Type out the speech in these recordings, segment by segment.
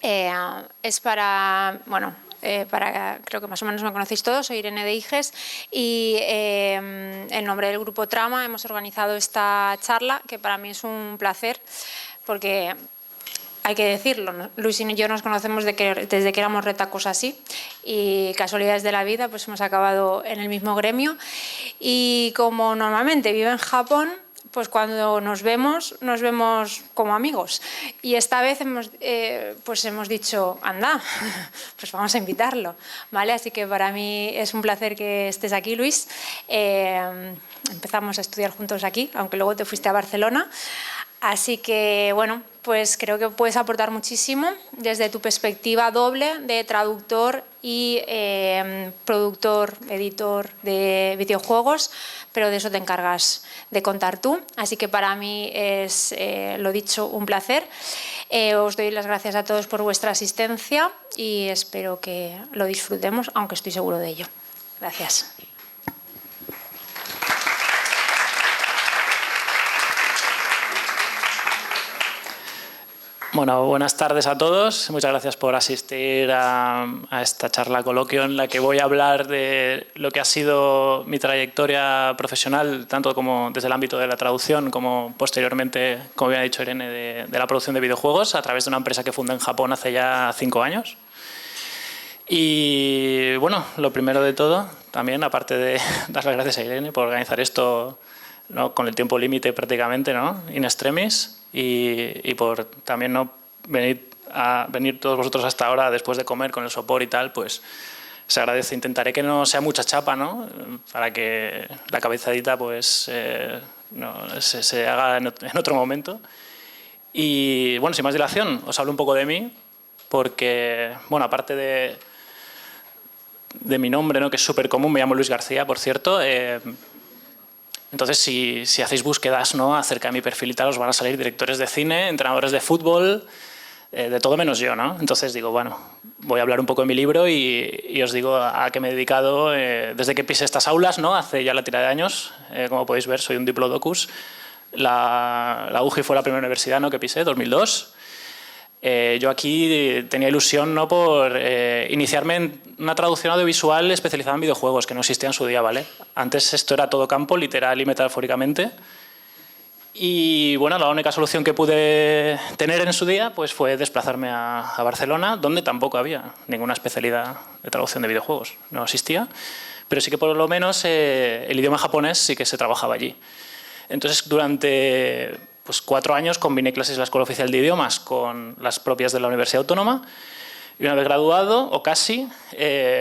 Es para, bueno, creo que más o menos me conocéis todos, soy Irene de Iges y en nombre del Grupo Trama hemos organizado esta charla que para mí es un placer porque hay que decirlo, Luis y yo nos conocemos desde que éramos retacos así y casualidades de la vida pues hemos acabado en el mismo gremio y como normalmente vive en Japón, pues cuando nos vemos como amigos. Y esta vez pues hemos dicho, anda, pues vamos a invitarlo, ¿vale? Así que para mí es un placer que estés aquí, Luis. Empezamos a estudiar juntos aquí, aunque luego te fuiste a Barcelona. Así que, bueno, pues creo que puedes aportar muchísimo desde tu perspectiva doble de traductor y productor, editor de videojuegos, pero de eso te encargas de contar tú. Así que para mí es, lo dicho, un placer. Os doy las gracias a todos por vuestra asistencia y espero que lo disfrutemos, aunque estoy seguro de ello. Gracias. Bueno, buenas tardes a todos. Muchas gracias por asistir a esta charla coloquio en la que voy a hablar de lo que ha sido mi trayectoria profesional, tanto como desde el ámbito de la traducción como posteriormente, como había dicho Irene, de la producción de videojuegos a través de una empresa que fundé en Japón hace ya 5 años. Y bueno, lo primero de todo, también, aparte de dar las gracias a Irene por organizar esto, ¿no?, con el tiempo límite prácticamente, ¿no?, in extremis, y por también no venir todos vosotros hasta ahora después de comer con el sopor y tal, pues se agradece. Intentaré que no sea mucha chapa, ¿no?, para que la cabezadita pues no, se haga en otro momento. Y bueno, sin más dilación, os hablo un poco de mí, porque, bueno, aparte de mi nombre, ¿no?, que es súper común, me llamo Luis García, por cierto. Entonces, si hacéis búsquedas, ¿no?, acerca de mi perfil y tal, os van a salir directores de cine, entrenadores de fútbol, de todo menos yo, ¿no? Entonces digo, bueno, voy a hablar un poco de mi libro y os digo a qué me he dedicado desde que pisé estas aulas, ¿no?, hace ya la tira de años. Como podéis ver, soy un diplodocus. La UGI fue la primera universidad, ¿no?, que pisé, 2002. Yo aquí tenía ilusión, ¿no?, por iniciarme en una traducción audiovisual especializada en videojuegos, que no existía en su día, ¿vale? Antes esto era todo campo, literal y metafóricamente. Y bueno, la única solución que pude tener en su día pues fue desplazarme a Barcelona, donde tampoco había ninguna especialidad de traducción de videojuegos. No existía, pero sí que por lo menos el idioma japonés sí que se trabajaba allí. Entonces, durante 4 años combiné clases en la Escuela Oficial de Idiomas con las propias de la Universidad Autónoma. Y una vez graduado, o casi,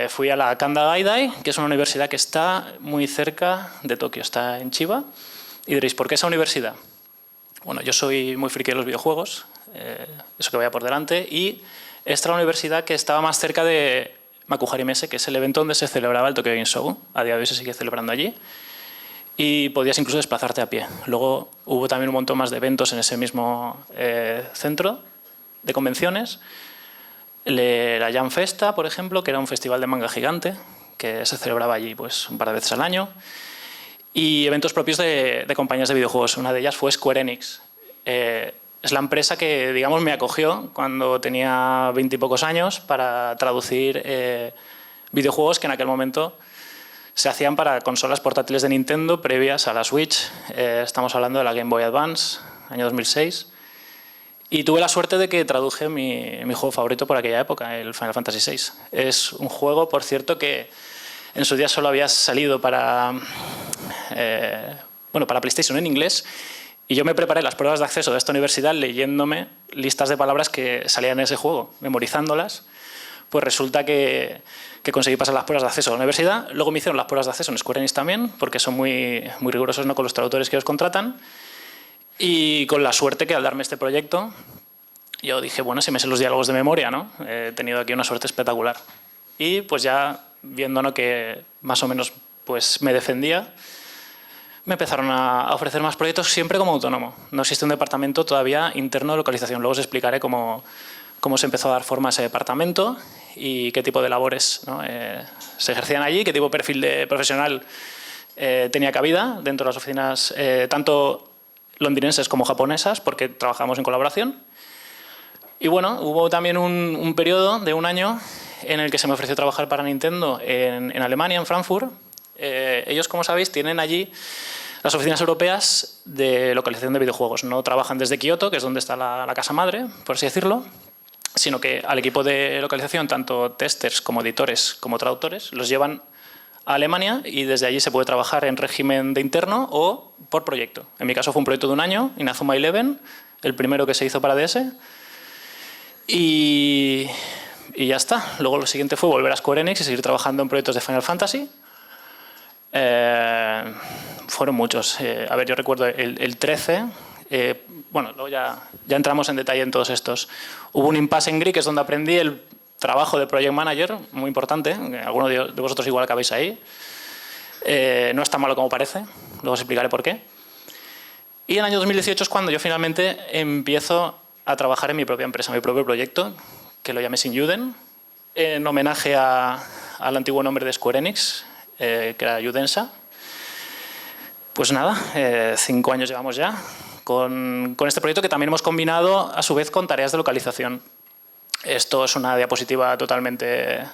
fui a la Kanda Gaidai, que es una universidad que está muy cerca de Tokio, está en Chiba. Y diréis, ¿por qué esa universidad? Bueno, yo soy muy friki de los videojuegos, eso que vaya por delante, y esta era la universidad que estaba más cerca de Makuhari Messe, que es el evento donde se celebraba el Tokyo Game Show. A día de hoy se sigue celebrando allí. Y podías incluso desplazarte a pie. Luego hubo también un montón más de eventos en ese mismo centro de convenciones. La Jam Festa, por ejemplo, que era un festival de manga gigante, que se celebraba allí pues un par de veces al año. Y eventos propios de compañías de videojuegos. Una de ellas fue Square Enix. Es la empresa que, digamos, me acogió cuando tenía 20 y pocos años para traducir videojuegos que en aquel momento se hacían para consolas portátiles de Nintendo previas a la Switch. Estamos hablando de la Game Boy Advance, año 2006. Y tuve la suerte de que traduje mi juego favorito por aquella época, el Final Fantasy VI. Es un juego, por cierto, que en su día solo había salido para PlayStation en inglés. Y yo me preparé las pruebas de acceso de esta universidad leyéndome listas de palabras que salían en ese juego, memorizándolas. Pues resulta que conseguí pasar las pruebas de acceso a la universidad. Luego me hicieron las pruebas de acceso en Square Enix también, porque son muy rigurosos, ¿no?, con los traductores que os contratan. Y con la suerte que al darme este proyecto, yo dije, bueno, si me sé los diálogos de memoria, ¿no?, he tenido aquí una suerte espectacular. Y pues ya viendo, ¿no?, que más o menos pues me defendía, me empezaron a ofrecer más proyectos siempre como autónomo. No existe un departamento todavía interno de localización. Luego os explicaré cómo se empezó a dar forma a ese departamento y qué tipo de labores, ¿no?, se ejercían allí, qué tipo de perfil de profesional tenía cabida dentro de las oficinas, tanto londinenses como japonesas, porque trabajamos en colaboración. Y bueno, hubo también un periodo de un año en el que se me ofreció trabajar para Nintendo en Alemania, en Frankfurt. Ellos, como sabéis, tienen allí las oficinas europeas de localización de videojuegos. No trabajan desde Kioto, que es donde está la casa madre, por así decirlo, sino que al equipo de localización, tanto testers como editores como traductores, los llevan a Alemania y desde allí se puede trabajar en régimen de interno o por proyecto. En mi caso fue un proyecto de un año, Inazuma Eleven, el primero que se hizo para DS. Y ya está. Luego lo siguiente fue volver a Square Enix y seguir trabajando en proyectos de Final Fantasy. Fueron muchos. A ver, yo recuerdo el 13. Bueno, luego ya entramos en detalle en todos estos. Hubo un impasse en Gris, que es donde aprendí el trabajo de Project Manager, muy importante. Algunos de vosotros igual acabáis ahí. No es tan malo como parece. Luego os explicaré por qué. Y en el año 2018 es cuando yo finalmente empiezo a trabajar en mi propia empresa, mi propio proyecto, que lo llamé Sinyuden, en homenaje al antiguo nombre de Square Enix, que era Yudensa. Pues nada, 5 años llevamos ya con este proyecto, que también hemos combinado a su vez con tareas de localización. Esto es una diapositiva totalmente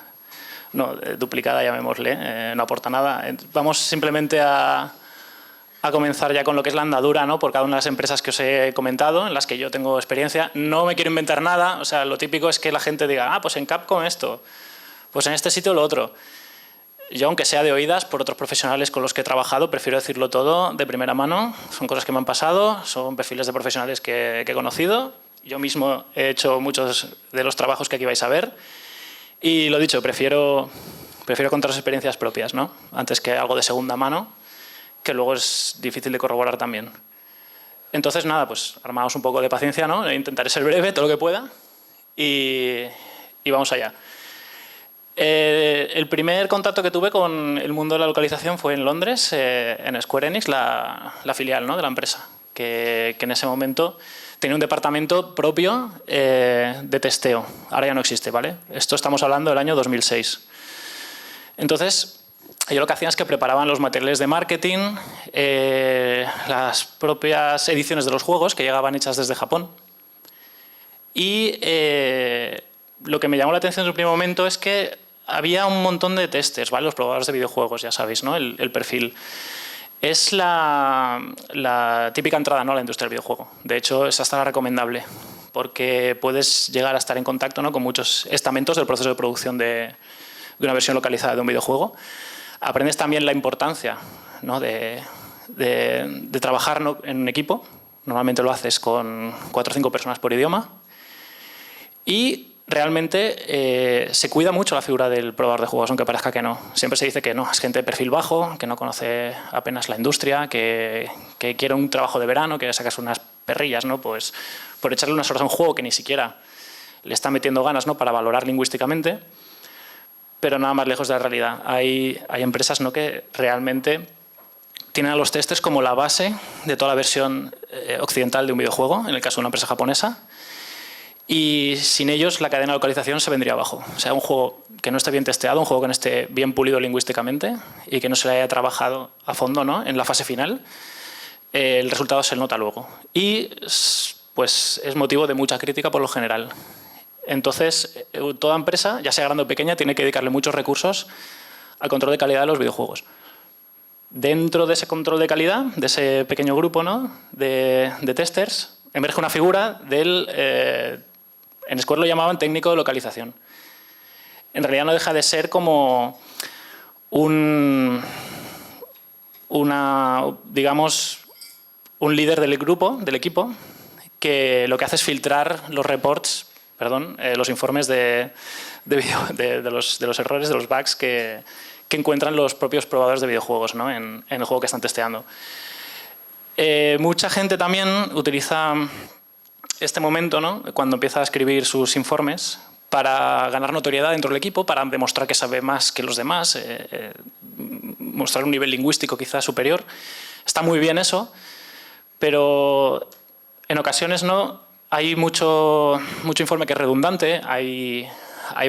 duplicada, llamémosle, no aporta nada. Vamos simplemente a comenzar ya con lo que es la andadura, ¿no? Por cada una de las empresas que os he comentado, en las que yo tengo experiencia. No me quiero inventar nada, o sea, lo típico es que la gente diga, pues en Capcom esto, pues en este sitio lo otro. Yo, aunque sea de oídas por otros profesionales con los que he trabajado, prefiero decirlo todo de primera mano. Son cosas que me han pasado, son perfiles de profesionales que he conocido. Yo mismo he hecho muchos de los trabajos que aquí vais a ver. Y lo dicho, prefiero contaros experiencias propias, ¿no? Antes que algo de segunda mano, que luego es difícil de corroborar también. Entonces, nada, pues armaos un poco de paciencia, ¿no? Intentaré ser breve todo lo que pueda y vamos allá. El primer contacto que tuve con el mundo de la localización fue en Londres, en Square Enix, la filial, ¿no? De la empresa, que en ese momento tenía un departamento propio de testeo. Ahora ya no existe, ¿vale? Esto estamos hablando del año 2006. Entonces, ellos lo que hacían es que preparaban los materiales de marketing, las propias ediciones de los juegos que llegaban hechas desde Japón. Y lo que me llamó la atención en su primer momento es que había un montón de testers, ¿vale? Los probadores de videojuegos, ya sabéis, ¿no? El perfil. Es la típica entrada, ¿no?, a la industria del videojuego. De hecho, es hasta la recomendable, porque puedes llegar a estar en contacto, ¿no?, con muchos estamentos del proceso de producción de una versión localizada de un videojuego. Aprendes también la importancia, ¿no?, de trabajar, ¿no?, en un equipo. Normalmente lo haces con 4 o 5 personas por idioma. Y realmente se cuida mucho la figura del probador de juegos, aunque parezca que no. Siempre se dice que no, es gente de perfil bajo, que no conoce apenas la industria, que quiere un trabajo de verano, que sacas unas perrillas, ¿no?, pues por echarle unas horas a un juego que ni siquiera le está metiendo ganas, ¿no?, para valorar lingüísticamente. Pero nada más lejos de la realidad. Hay empresas, ¿no?, que realmente tienen a los testers como la base de toda la versión occidental de un videojuego, en el caso de una empresa japonesa. Y sin ellos la cadena de localización se vendría abajo. O sea, un juego que no esté bien testeado, un juego que no esté bien pulido lingüísticamente y que no se le haya trabajado a fondo, ¿no?, en la fase final, el resultado se nota luego. Y pues es motivo de mucha crítica por lo general. Entonces, toda empresa, ya sea grande o pequeña, tiene que dedicarle muchos recursos al control de calidad de los videojuegos. Dentro de ese control de calidad, de ese pequeño grupo, ¿no?, de testers, emerge una figura del... en Square lo llamaban técnico de localización. En realidad no deja de ser como digamos, un líder del grupo, del equipo, que lo que hace es filtrar los reports, los informes de los errores, de los bugs que encuentran los propios probadores de videojuegos, ¿no?, en el juego que están testeando. Mucha gente también utiliza este momento, ¿no?, cuando empieza a escribir sus informes, para ganar notoriedad dentro del equipo, para demostrar que sabe más que los demás, mostrar un nivel lingüístico quizás superior. Está muy bien eso, pero en ocasiones no. Hay mucho informe que es redundante, hay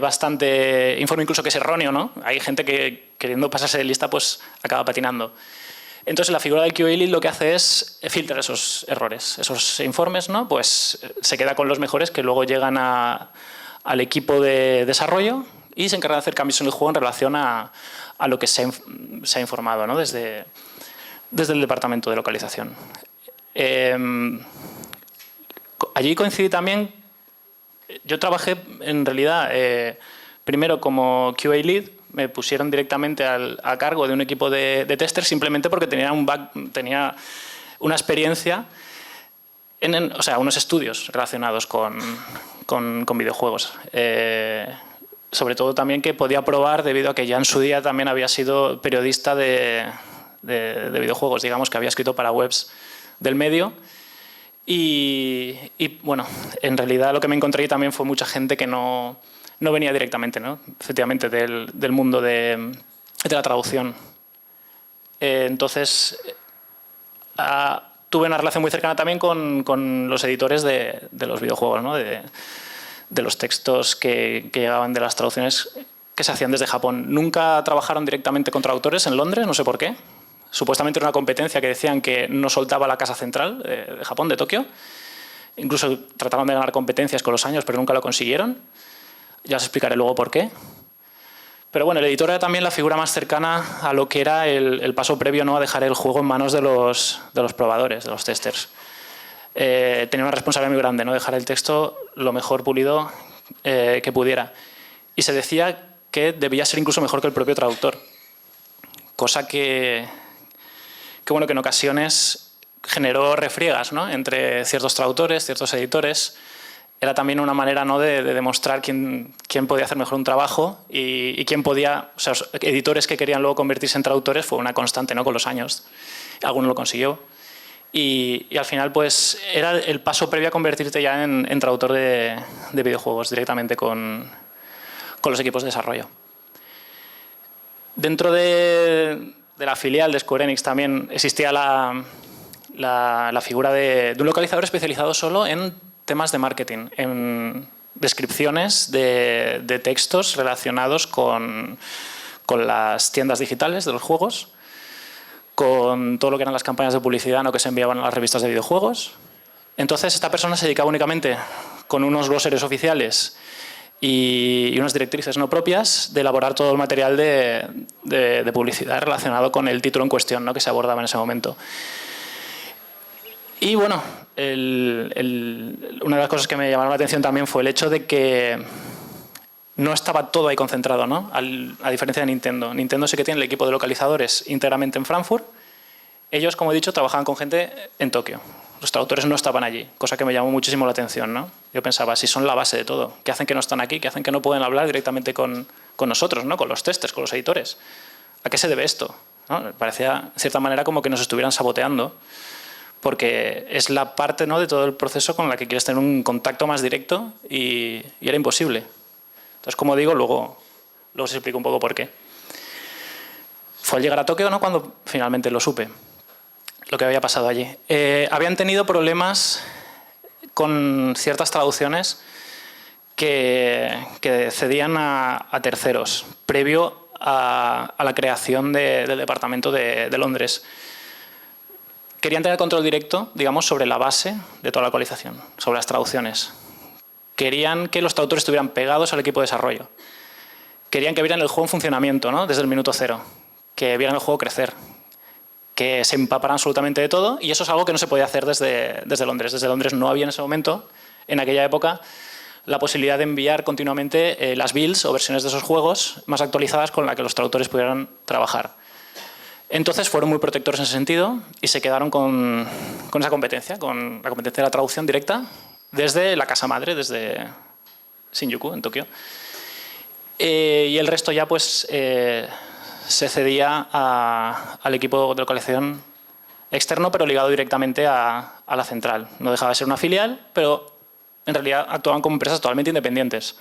bastante informe incluso que es erróneo, ¿no? Hay gente que, queriendo pasarse de lista, pues acaba patinando. Entonces, la figura del QA Lead lo que hace es filtrar esos errores, esos informes, ¿no? Pues se queda con los mejores que luego llegan al equipo de desarrollo y se encarga de hacer cambios en el juego en relación a lo que se ha informado, ¿no? Desde el departamento de localización. Allí coincidí también, yo trabajé en realidad primero como QA Lead, me pusieron directamente a cargo de un equipo de testers simplemente porque tenía una experiencia, o sea, unos estudios relacionados con videojuegos. Sobre todo también que podía probar debido a que ya en su día también había sido periodista de videojuegos, digamos que había escrito para webs del medio. Y bueno, en realidad lo que me encontré ahí también fue mucha gente que no venía directamente, ¿no? Efectivamente, del mundo de la traducción. Entonces, tuve una relación muy cercana también con los editores de los videojuegos, ¿no? De los textos que llegaban de las traducciones que se hacían desde Japón. Nunca trabajaron directamente con traductores en Londres, no sé por qué. Supuestamente era una competencia que decían que no soltaba la casa central de Japón, de Tokio. Incluso trataban de ganar competencias con los años, pero nunca lo consiguieron. Ya os explicaré luego por qué. Pero bueno, el editor era también la figura más cercana a lo que era el paso previo, ¿no? A dejar el juego en manos de los probadores, de los testers. Tenía una responsabilidad muy grande, ¿no? Dejar el texto lo mejor pulido que pudiera. Y se decía que debía ser incluso mejor que el propio traductor. Cosa que en ocasiones generó refriegas, ¿no? Entre ciertos traductores, ciertos editores. Era también una manera, ¿no? de demostrar quién podía hacer mejor un trabajo y quién podía... O sea, los editores que querían luego convertirse en traductores fue una constante, ¿no? Con los años. Alguno lo consiguió. Y al final, pues, era el paso previo a convertirte ya en traductor de videojuegos directamente con los equipos de desarrollo. Dentro de la filial de Square Enix también existía la figura de un localizador especializado solo en temas de marketing, en descripciones de textos relacionados con las tiendas digitales de los juegos, con todo lo que eran las campañas de publicidad, ¿no? Que se enviaban a las revistas de videojuegos. Entonces, esta persona se dedicaba únicamente con unos glosarios oficiales y unas directrices no propias de elaborar todo el material de publicidad relacionado con el título en cuestión, ¿no? Que se abordaba en ese momento. Y bueno, una de las cosas que me llamaron la atención también fue el hecho de que no estaba todo ahí concentrado, ¿no? A diferencia de Nintendo. Nintendo sí que tiene el equipo de localizadores íntegramente en Frankfurt. Ellos, como he dicho, trabajaban con gente en Tokio. Los traductores no estaban allí, cosa que me llamó muchísimo la atención, ¿no? Yo pensaba, si son la base de todo, ¿qué hacen que no están aquí? ¿Qué hacen que no pueden hablar directamente con nosotros, ¿no? Con los testers, con los editores? ¿A qué se debe esto? ¿No? Me parecía, de cierta manera, como que nos estuvieran saboteando, porque es la parte, ¿no? De todo el proceso con la que quieres tener un contacto más directo y era imposible. Entonces, como digo, luego os explico un poco por qué. Fue al llegar a Tokio, ¿no? Cuando finalmente lo supe, lo que había pasado allí. Habían tenido problemas con ciertas traducciones que cedían a terceros, previo a la creación del departamento de Londres. Querían tener control directo, digamos, sobre la base de toda la localización, sobre las traducciones. Querían que los traductores estuvieran pegados al equipo de desarrollo. Querían que vieran el juego en funcionamiento, ¿no? Desde el minuto cero. Que vieran el juego crecer. Que se empaparan absolutamente de todo. Y eso es algo que no se podía hacer desde Londres. Desde Londres no había en ese momento, en aquella época, la posibilidad de enviar continuamente las builds o versiones de esos juegos más actualizadas con las que los traductores pudieran trabajar. Entonces fueron muy protectores en ese sentido y se quedaron con esa competencia, con la competencia de la traducción directa desde la casa madre, desde Shinjuku, en Tokio. Y el resto ya pues se cedía al equipo de localización externo, pero ligado directamente a la central. No dejaba de ser una filial, pero en realidad actuaban como empresas totalmente independientes.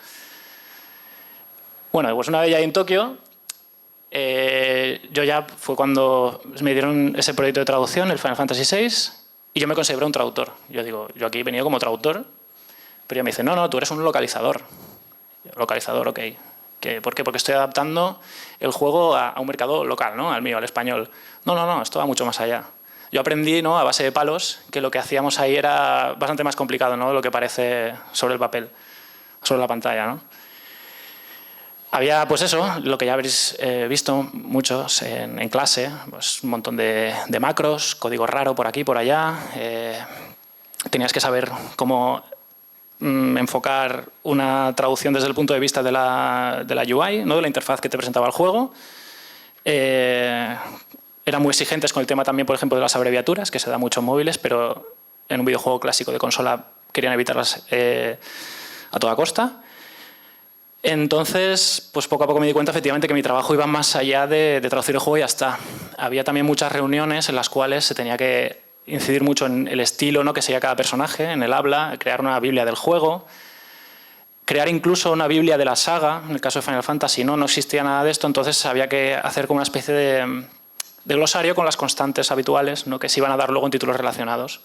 Bueno, pues una vez ya en Tokio, yo ya fue cuando me dieron ese proyecto de traducción, el Final Fantasy VI, y yo me consideré un traductor. Yo digo, yo aquí he venido como traductor, pero ella me dice, no, tú eres un localizador. Localizador, ok. ¿Por qué? Porque estoy adaptando el juego a un mercado local, ¿no? Al mío, al español. No, esto va mucho más allá. Yo aprendí, ¿no?, a base de palos, que lo que hacíamos ahí era bastante más complicado, ¿no?, de lo que parece sobre el papel, sobre la pantalla, ¿no? Había, pues eso, lo que ya habréis visto muchos en clase, pues un montón de macros, código raro por aquí, por allá. Tenías que saber cómo enfocar una traducción desde el punto de vista de la UI, ¿no?, de la interfaz que te presentaba el juego. Eran muy exigentes con el tema también, por ejemplo, de las abreviaturas, que se da mucho en móviles, pero en un videojuego clásico de consola querían evitarlas a toda costa. Entonces, pues poco a poco me di cuenta efectivamente que mi trabajo iba más allá de traducir el juego y ya está. Había también muchas reuniones en las cuales se tenía que incidir mucho en el estilo, ¿no?, que seguía cada personaje, en el habla, crear una biblia del juego, crear incluso una biblia de la saga. En el caso de Final Fantasy no existía nada de esto, entonces había que hacer como una especie de glosario con las constantes habituales, ¿no?, que se iban a dar luego en títulos relacionados.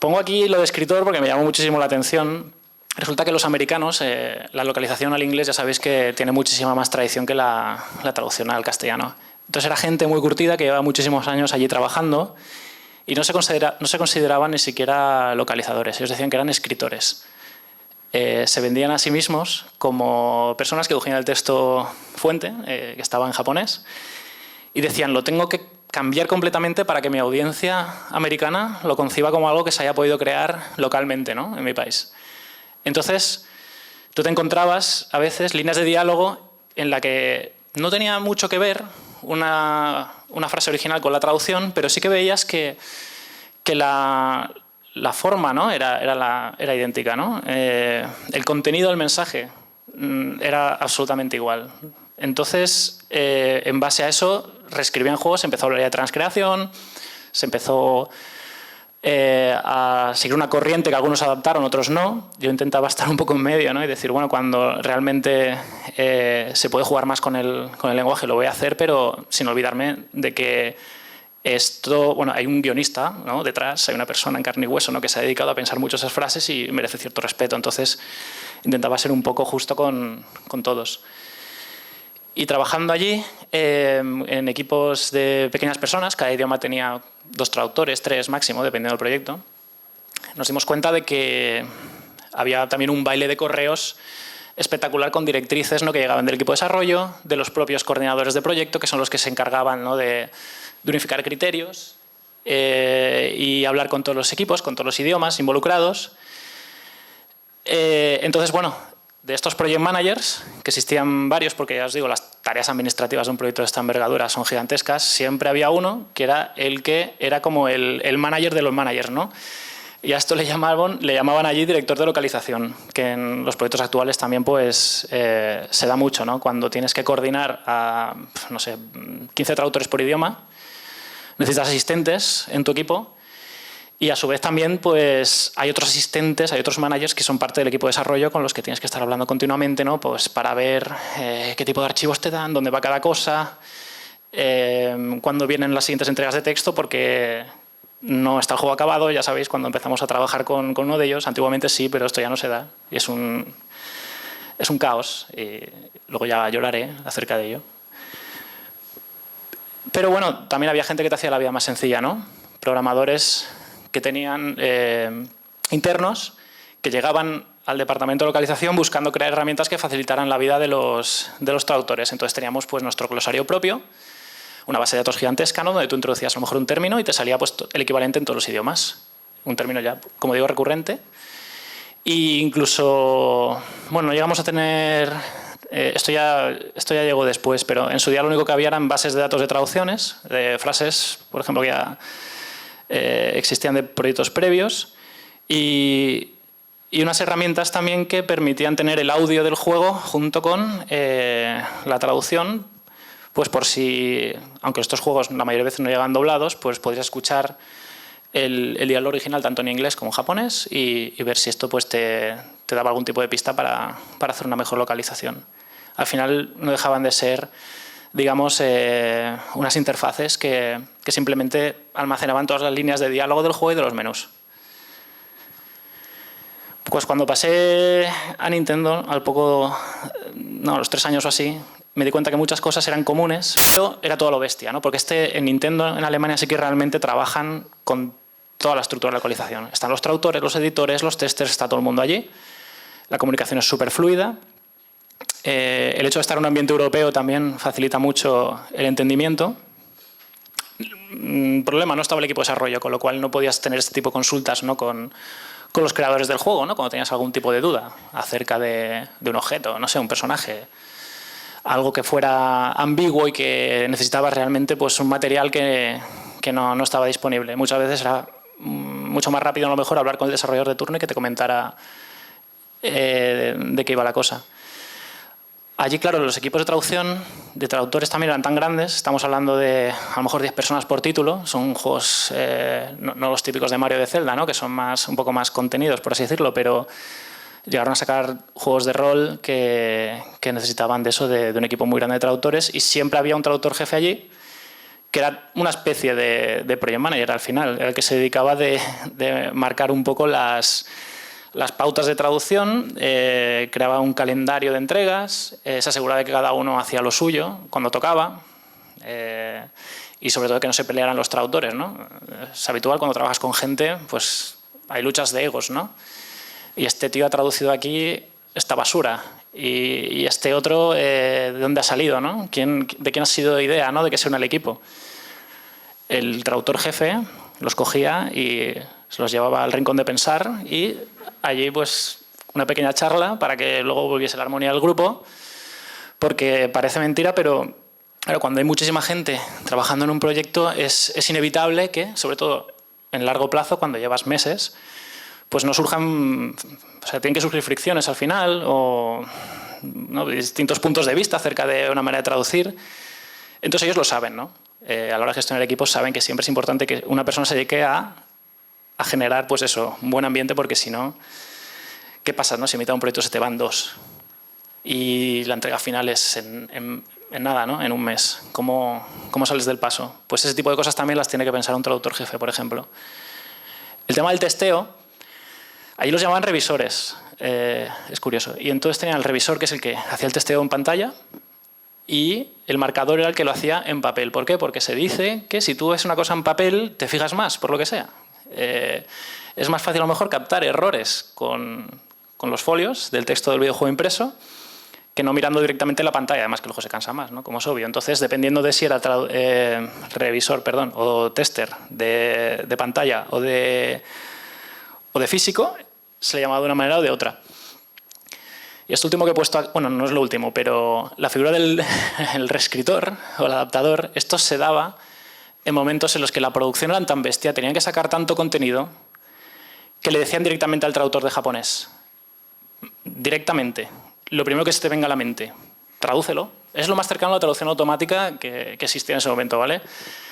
Pongo aquí lo de escritor porque me llamó muchísimo la atención. Resulta que los americanos, la localización al inglés ya sabéis que tiene muchísima más tradición que la traducción al castellano. Entonces era gente muy curtida que llevaba muchísimos años allí trabajando y no se consideraban ni siquiera localizadores, ellos decían que eran escritores. Se vendían a sí mismos como personas que cogían el texto fuente, que estaba en japonés, y decían, lo tengo que cambiar completamente para que mi audiencia americana lo conciba como algo que se haya podido crear localmente, ¿no?, en mi país. Entonces, tú te encontrabas a veces líneas de diálogo en la que no tenía mucho que ver una frase original con la traducción, pero sí que veías que la forma, ¿no?, era idéntica, ¿no? El contenido del mensaje era absolutamente igual. Entonces, en base a eso, reescribían juegos, se empezó a hablar de transcreación, se empezó a seguir una corriente que algunos adaptaron, otros no. Yo intentaba estar un poco en medio, ¿no?, y decir, bueno, cuando realmente se puede jugar más con el lenguaje lo voy a hacer, pero sin olvidarme de que esto, bueno, hay un guionista, ¿no?, detrás, hay una persona en carne y hueso, ¿no?, que se ha dedicado a pensar mucho esas frases y merece cierto respeto. Entonces intentaba ser un poco justo con todos. Y trabajando allí, en equipos de pequeñas personas, cada idioma tenía 2 traductores, 3 máximo, dependiendo del proyecto, nos dimos cuenta de que había también un baile de correos espectacular con directrices, ¿no?, que llegaban del equipo de desarrollo, de los propios coordinadores de proyecto, que son los que se encargaban, ¿no?, de unificar criterios y hablar con todos los equipos, con todos los idiomas involucrados. Entonces, bueno, de estos project managers, que existían varios, porque ya os digo, las tareas administrativas de un proyecto de esta envergadura son gigantescas, siempre había uno que era el que era como el manager de los managers, ¿no? Y a esto le llamaban allí director de localización, que en los proyectos actuales también pues, se da mucho, ¿no? Cuando tienes que coordinar a, no sé, 15 traductores por idioma, necesitas asistentes en tu equipo. Y a su vez también pues, hay otros asistentes, hay otros managers que son parte del equipo de desarrollo con los que tienes que estar hablando continuamente, ¿no?, pues para ver qué tipo de archivos te dan, dónde va cada cosa, cuándo vienen las siguientes entregas de texto, porque no está el juego acabado. Ya sabéis, cuando empezamos a trabajar con uno de ellos, antiguamente sí, pero esto ya no se da y es un caos. Y luego ya lloraré acerca de ello. Pero bueno, también había gente que te hacía la vida más sencilla, ¿no? Programadores que tenían internos que llegaban al departamento de localización buscando crear herramientas que facilitaran la vida de los traductores. Entonces teníamos pues, nuestro glosario propio, una base de datos gigantesca, ¿no?, donde tú introducías a lo mejor un término y te salía pues, el equivalente en todos los idiomas. Un término ya, como digo, recurrente. E incluso, bueno, no llegamos a tener... Esto ya llegó después, pero en su día lo único que había eran bases de datos de traducciones, de frases, por ejemplo, que ya existían de proyectos previos, y unas herramientas también que permitían tener el audio del juego junto con la traducción, pues por si, aunque estos juegos la mayoría de veces no llegan doblados, pues podrías escuchar el diálogo original tanto en inglés como en japonés y ver si esto pues, te daba algún tipo de pista para hacer una mejor localización. Al final no dejaban de ser, digamos, unas interfaces que simplemente almacenaban todas las líneas de diálogo del juego y de los menús. Pues cuando pasé a Nintendo, al poco no, a los 3 años o así, me di cuenta que muchas cosas eran comunes, pero era todo lo bestia, ¿no? Porque en Nintendo, en Alemania, sí que realmente trabajan con toda la estructura de localización. Están los traductores, los editores, los testers, está todo el mundo allí. La comunicación es súper fluida. El hecho de estar en un ambiente europeo también facilita mucho el entendimiento. Problema, no estaba el equipo de desarrollo, con lo cual no podías tener este tipo de consultas, ¿no? con los creadores del juego, ¿no? Cuando tenías algún tipo de duda acerca de un objeto, no sé, un personaje, algo que fuera ambiguo y que necesitabas realmente pues, un material que no estaba disponible. Muchas veces era mucho más rápido, a lo mejor, hablar con el desarrollador de turno y que te comentara de qué iba la cosa. Allí, claro, los equipos de traducción, de traductores también eran tan grandes, estamos hablando de a lo mejor 10 personas por título, son juegos no los típicos de Mario o de Zelda, ¿no? Que son un poco más contenidos, por así decirlo, pero llegaron a sacar juegos de rol que necesitaban de eso, de un equipo muy grande de traductores, y siempre había un traductor jefe allí que era una especie de project manager al final, era el que se dedicaba de marcar un poco las pautas de traducción, creaba un calendario de entregas, se aseguraba de que cada uno hacía lo suyo cuando tocaba y sobre todo que no se pelearan los traductores, ¿no? Es habitual cuando trabajas con gente, pues hay luchas de egos, ¿no? Y este tío ha traducido aquí esta basura y este otro, ¿de dónde ha salido, no? ¿De quién ha sido idea, ¿no? De que se una el equipo? El traductor jefe los cogía y se los llevaba al rincón de pensar y allí pues una pequeña charla para que luego volviese la armonía del grupo, porque parece mentira, pero claro, cuando hay muchísima gente trabajando en un proyecto es inevitable que, sobre todo en largo plazo, cuando llevas meses, pues no surjan, o sea, tienen que surgir fricciones al final o ¿no? distintos puntos de vista acerca de una manera de traducir. Entonces ellos lo saben, ¿no? A la hora de gestionar equipos saben que siempre es importante que una persona se dedique a generar, pues eso, un buen ambiente, porque si no, ¿qué pasa, no? Si a mitad de un proyecto se te van 2 y la entrega final es en nada, ¿no? En un mes. ¿Cómo sales del paso? Pues ese tipo de cosas también las tiene que pensar un traductor jefe, por ejemplo. El tema del testeo, allí los llamaban revisores, es curioso. Y entonces tenían el revisor, que es el que hacía el testeo en pantalla, y el marcador era el que lo hacía en papel. ¿Por qué? Porque se dice que si tú ves una cosa en papel, te fijas más, por lo que sea. Es más fácil a lo mejor captar errores con los folios del texto del videojuego impreso que no mirando directamente la pantalla, además que el ojo se cansa más, ¿no? Como es obvio. Entonces, dependiendo de si era revisor o tester de pantalla o de físico, se le llamaba de una manera o de otra. Y esto último que he puesto, bueno, no es lo último, pero la figura del el reescritor o el adaptador, esto se daba en momentos en los que la producción era tan bestia, tenían que sacar tanto contenido, que le decían directamente al traductor de japonés, directamente, lo primero que se te venga a la mente, tradúcelo. Es lo más cercano a la traducción automática que existía en ese momento, ¿vale?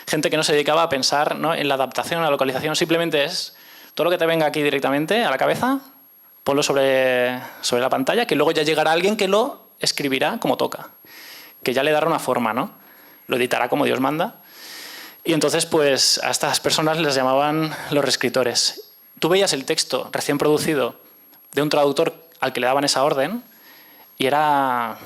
Gente que no se dedicaba a pensar, ¿no? En la adaptación, en la localización, simplemente es todo lo que te venga aquí directamente a la cabeza, ponlo sobre la pantalla, que luego ya llegará alguien que lo escribirá como toca, que ya le dará una forma, ¿no? Lo editará como Dios manda. Y entonces, pues, a estas personas les llamaban los reescritores. Tú veías el texto recién producido de un traductor al que le daban esa orden y era,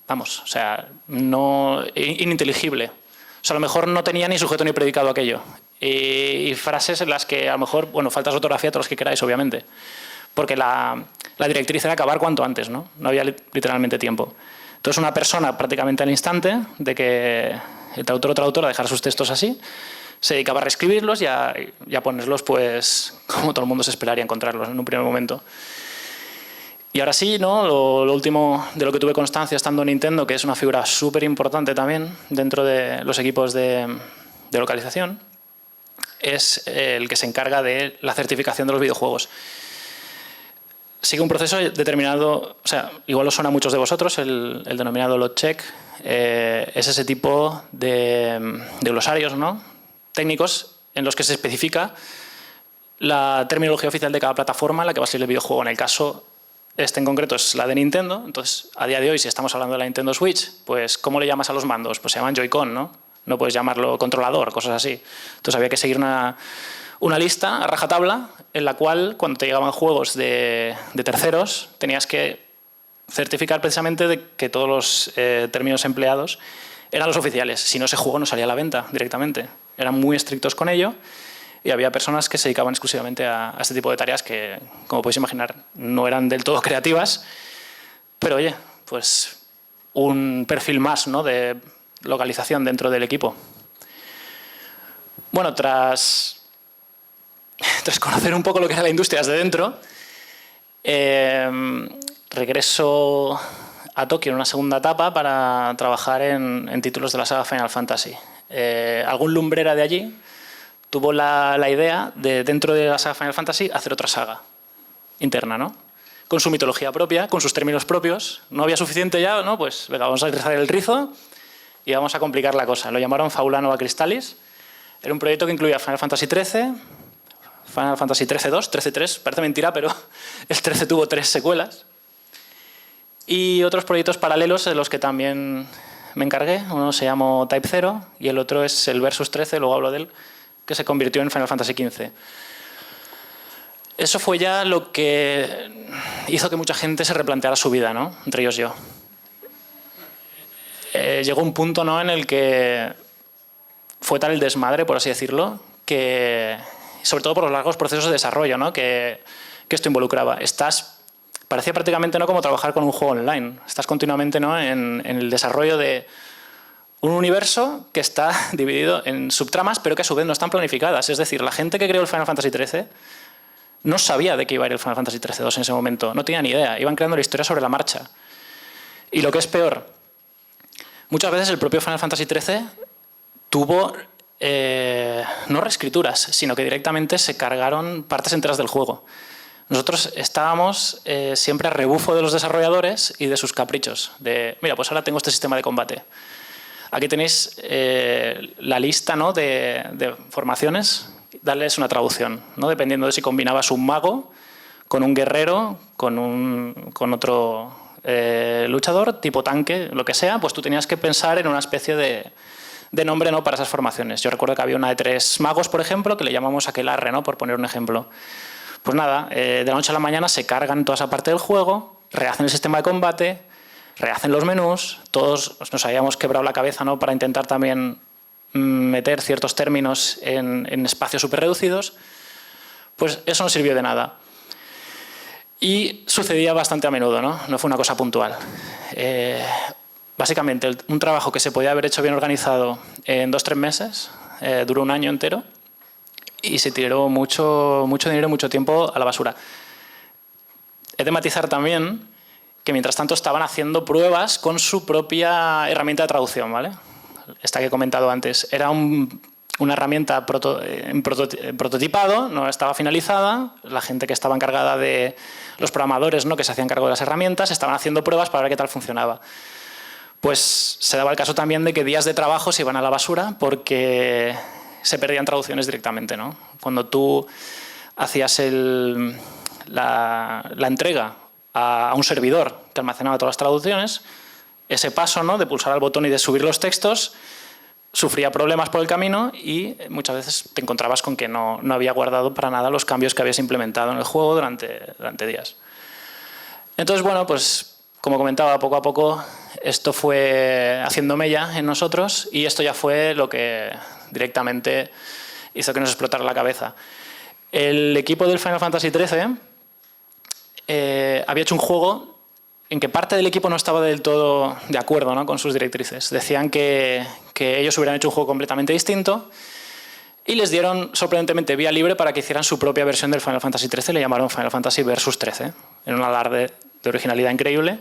vamos, o sea, ininteligible. O sea, a lo mejor no tenía ni sujeto ni predicado aquello. Y frases en las que a lo mejor, bueno, faltas de ortografía, todos los que queráis, obviamente. Porque la directriz era acabar cuanto antes, ¿no? No había literalmente tiempo. Entonces, una persona prácticamente al instante de que el traductor o traductora dejara sus textos así, se dedicaba a reescribirlos y a ponerlos, pues, como todo el mundo se esperaría encontrarlos en un primer momento. Y ahora sí, ¿no? Lo último de lo que tuve constancia estando en Nintendo, que es una figura súper importante también dentro de los equipos de localización, es el que se encarga de la certificación de los videojuegos. Sigue un proceso determinado, o sea, igual os suena a muchos de vosotros, el denominado LOGCHEC, es ese tipo de glosarios, ¿no? Técnicos en los que se especifica la terminología oficial de cada plataforma en la que va a salir el videojuego. En el caso este en concreto es la de Nintendo, entonces a día de hoy, si estamos hablando de la Nintendo Switch, pues ¿cómo le llamas a los mandos? Pues se llaman Joy-Con, ¿no? No puedes llamarlo controlador, cosas así. Entonces había que seguir una lista a rajatabla en la cual, cuando te llegaban juegos de terceros, tenías que certificar precisamente de que todos los términos empleados eran los oficiales. Si no, ese juego no salía a la venta directamente. Eran muy estrictos con ello y había personas que se dedicaban exclusivamente a este tipo de tareas que, como podéis imaginar, no eran del todo creativas. Pero oye, pues un perfil más, ¿no?, de localización dentro del equipo. Bueno, tras conocer un poco lo que era la industria desde dentro, regreso a Tokio en una segunda etapa para trabajar en títulos de la saga Final Fantasy. Algún lumbrera de allí tuvo la idea de, dentro de la saga Final Fantasy, hacer otra saga interna, ¿no? Con su mitología propia, con sus términos propios. No había suficiente ya, ¿no? Pues venga, vamos a rizar el rizo y vamos a complicar la cosa. Lo llamaron Faula Nova Crystallis. Era un proyecto que incluía Final Fantasy XIII, Final Fantasy XIII-2, XIII-3, parece mentira, pero el 13 tuvo 3 secuelas. Y otros proyectos paralelos de los que también me encargué. Uno se llamó Type 0 y el otro es el Versus 13, luego hablo de él, que se convirtió en Final Fantasy XV. Eso fue ya lo que hizo que mucha gente se replanteara su vida, ¿no? Entre ellos yo. Llegó un punto, ¿no?, en el que fue tal el desmadre, por así decirlo, que, sobre todo por los largos procesos de desarrollo, ¿no?, que esto involucraba. Parecía prácticamente, ¿no?, como trabajar con un juego online. Estás continuamente, ¿no?, en el desarrollo de un universo que está dividido en subtramas, pero que a su vez no están planificadas. Es decir, la gente que creó el Final Fantasy XIII no sabía de qué iba a ir el Final Fantasy XIII-2 en ese momento. No tenía ni idea. Iban creando la historia sobre la marcha. Y lo que es peor, muchas veces el propio Final Fantasy XIII tuvo no reescrituras, sino que directamente se cargaron partes enteras del juego. Nosotros estábamos siempre a rebufo de los desarrolladores y de sus caprichos. De, mira, pues ahora tengo este sistema de combate. Aquí tenéis la lista, ¿no?, de formaciones. Darles una traducción, ¿no?, dependiendo de si combinabas un mago con un guerrero, con otro luchador, tipo tanque, lo que sea, pues tú tenías que pensar en una especie de nombre, ¿no?, para esas formaciones. Yo recuerdo que había una de 3 magos, por ejemplo, que le llamamos aquelarre, ¿no?, por poner un ejemplo. Pues nada, de la noche a la mañana se cargan toda esa parte del juego, rehacen el sistema de combate, rehacen los menús, todos nos habíamos quebrado la cabeza, ¿no?, para intentar también meter ciertos términos en espacios súper reducidos, pues eso no sirvió de nada. Y sucedía bastante a menudo, ¿no? No fue una cosa puntual. Básicamente, un trabajo que se podía haber hecho bien organizado en 2 o 3 meses, duró un año entero y se tiró mucho dinero y mucho tiempo a la basura. He de matizar también que mientras tanto estaban haciendo pruebas con su propia herramienta de traducción, ¿vale? Esta que he comentado antes. Era una herramienta en prototipado, no estaba finalizada. La gente que estaba encargada de los programadores, ¿no?, que se hacían cargo de las herramientas, estaban haciendo pruebas para ver qué tal funcionaba. Pues se daba el caso también de que días de trabajo se iban a la basura porque se perdían traducciones directamente, ¿no? Cuando tú hacías la entrega a un servidor que almacenaba todas las traducciones, ese paso, ¿no?, de pulsar al botón y de subir los textos sufría problemas por el camino y muchas veces te encontrabas con que no había guardado para nada los cambios que habías implementado en el juego durante días. Entonces, bueno, pues como comentaba, poco a poco esto fue haciendo mella en nosotros y esto ya fue lo que directamente hizo que nos explotara la cabeza. El equipo del Final Fantasy XIII había hecho un juego en que parte del equipo no estaba del todo de acuerdo, ¿no?, con sus directrices. Decían que ellos hubieran hecho un juego completamente distinto y les dieron sorprendentemente vía libre para que hicieran su propia versión del Final Fantasy XIII. Le llamaron Final Fantasy Versus 13, en un alarde de originalidad increíble.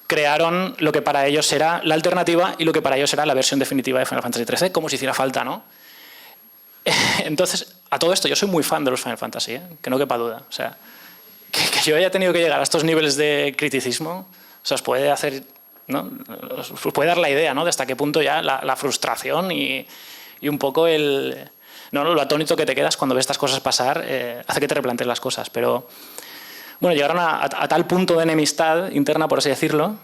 Crearon lo que para ellos era la alternativa y lo que para ellos era la versión definitiva de Final Fantasy XIII, como si hiciera falta, ¿no? Entonces, a todo esto, yo soy muy fan de los Final Fantasy, que no quepa duda. O sea, que yo haya tenido que llegar a estos niveles de criticismo, o sea, os puede hacer, ¿no?, os puede dar la idea, ¿no?, de hasta qué punto ya la frustración y un poco lo atónito que te quedas cuando ves estas cosas pasar hace que te replantees las cosas. Pero bueno, llegaron a tal punto de enemistad interna, por así decirlo,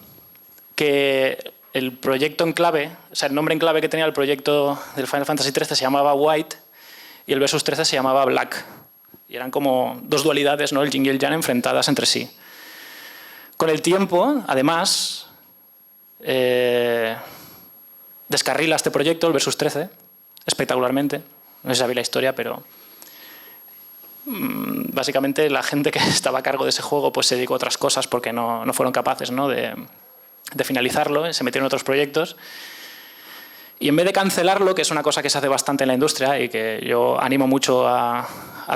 que el proyecto en clave, o sea, el nombre en clave que tenía el proyecto del Final Fantasy XIII se llamaba White y el Versus 13 se llamaba Black. Y eran como 2 dualidades, ¿no?, el yin y el yang, enfrentadas entre sí. Con el tiempo, además, descarrila este proyecto, el Versus 13, espectacularmente. No sé si sabéis la historia, pero básicamente la gente que estaba a cargo de ese juego pues se dedicó a otras cosas porque no fueron capaces, ¿no?, de finalizarlo, se metieron en otros proyectos. Y en vez de cancelarlo, que es una cosa que se hace bastante en la industria y que yo animo mucho a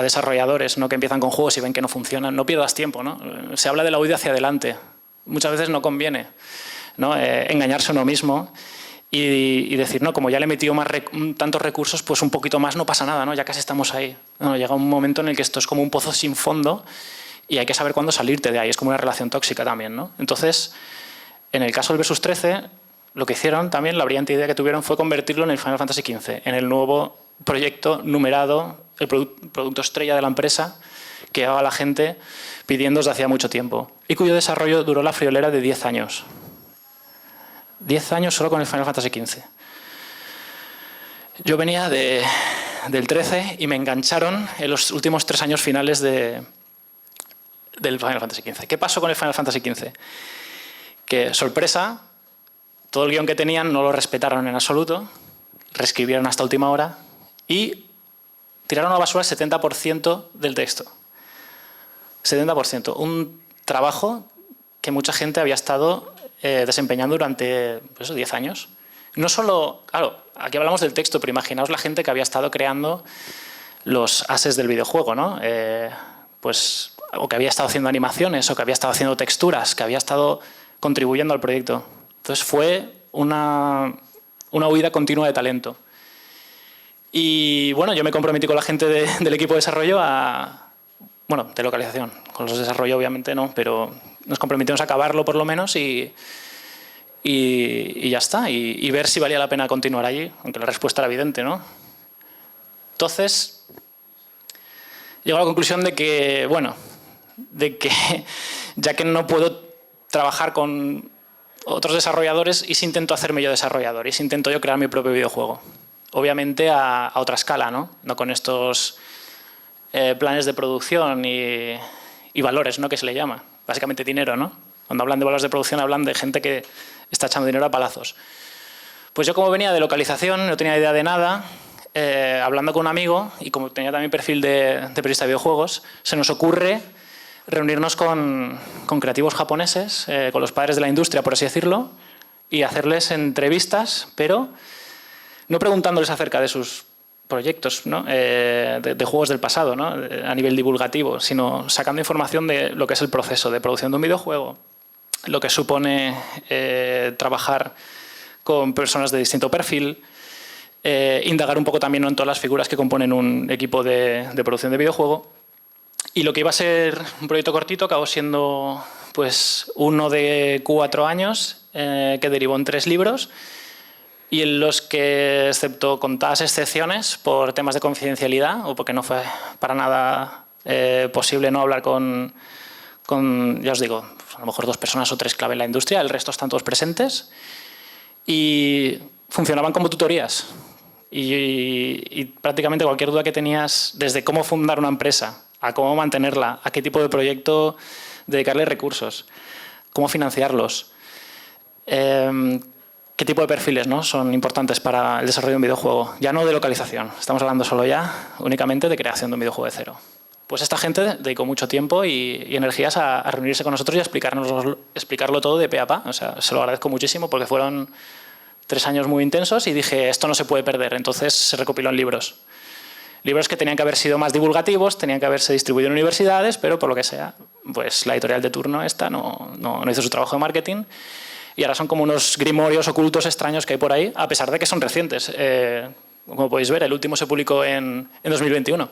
desarrolladores, ¿no?, que empiezan con juegos y ven que no funcionan, no pierdas tiempo, ¿no? Se habla de la huida hacia adelante. Muchas veces no conviene, ¿no?, engañarse a uno mismo y decir, no, como ya le he metido tantos recursos, pues un poquito más no pasa nada, ¿no? Ya casi estamos ahí. No, llega un momento en el que esto es como un pozo sin fondo y hay que saber cuándo salirte de ahí. Es como una relación tóxica también, ¿no? Entonces, en el caso del Versus 13, lo que hicieron también, la brillante idea que tuvieron fue convertirlo en el Final Fantasy XV, en el nuevo proyecto numerado, el producto estrella de la empresa que llevaba la gente pidiendo desde hacía mucho tiempo y cuyo desarrollo duró la friolera de 10 años. 10 años solo con el Final Fantasy XV. Yo venía del 13 y me engancharon en los últimos 3 años finales del Final Fantasy XV. ¿Qué pasó con el Final Fantasy XV? Que, sorpresa, todo el guión que tenían no lo respetaron en absoluto, reescribieron hasta última hora y tiraron a la basura el 70% del texto. 70%. Un trabajo que mucha gente había estado desempeñando durante 10 años. No solo, claro, aquí hablamos del texto, pero imaginaos la gente que había estado creando los assets del videojuego, ¿no? O que había estado haciendo animaciones, o que había estado haciendo texturas, que había estado contribuyendo al proyecto. Entonces fue una huida continua de talento. Y bueno, yo me comprometí con la gente del equipo de desarrollo de localización. Con los de desarrollo obviamente no, pero nos comprometimos a acabarlo por lo menos y ya está. Y ver si valía la pena continuar allí, aunque la respuesta era evidente, ¿no? Entonces, llego a la conclusión de que ya que no puedo trabajar con otros desarrolladores, y si intento hacerme yo desarrollador, y si intento yo crear mi propio videojuego. Obviamente a otra escala, ¿no? No con estos planes de producción y valores, ¿no?, que se le llama. Básicamente dinero, ¿no? Cuando hablan de valores de producción hablan de gente que está echando dinero a palazos. Pues yo, como venía de localización, no tenía idea de nada, hablando con un amigo y como tenía también perfil de periodista de videojuegos, se nos ocurre reunirnos con creativos japoneses, con los padres de la industria, por así decirlo, y hacerles entrevistas, pero no preguntándoles acerca de sus proyectos, ¿no?, de juegos del pasado, ¿no?, a nivel divulgativo, sino sacando información de lo que es el proceso de producción de un videojuego, lo que supone trabajar con personas de distinto perfil, indagar un poco también, ¿no?, en todas las figuras que componen un equipo de producción de videojuego. Y lo que iba a ser un proyecto cortito acabó siendo uno de 4 años que derivó en 3 libros y en los que, excepto contadas excepciones por temas de confidencialidad o porque no fue para nada posible no hablar con, ya os digo, a lo mejor 2 personas o 3 clave en la industria, el resto están todos presentes y funcionaban como tutorías. Y prácticamente cualquier duda que tenías, desde cómo fundar una empresa, a cómo mantenerla, a qué tipo de proyecto dedicarle recursos, cómo financiarlos, qué tipo de perfiles, ¿no?, son importantes para el desarrollo de un videojuego. Ya no de localización, estamos hablando solo ya únicamente de creación de un videojuego de cero. Pues esta gente dedicó mucho tiempo y energías a reunirse con nosotros y a explicarlo todo de pe a pa. O sea, se lo agradezco muchísimo porque fueron 3 años muy intensos y dije, esto no se puede perder. Entonces se recopiló en libros. Libros que tenían que haber sido más divulgativos, tenían que haberse distribuido en universidades, pero por lo que sea, pues la editorial de turno esta no hizo su trabajo de marketing y ahora son como unos grimorios ocultos extraños que hay por ahí, a pesar de que son recientes. Como podéis ver, el último se publicó en 2021.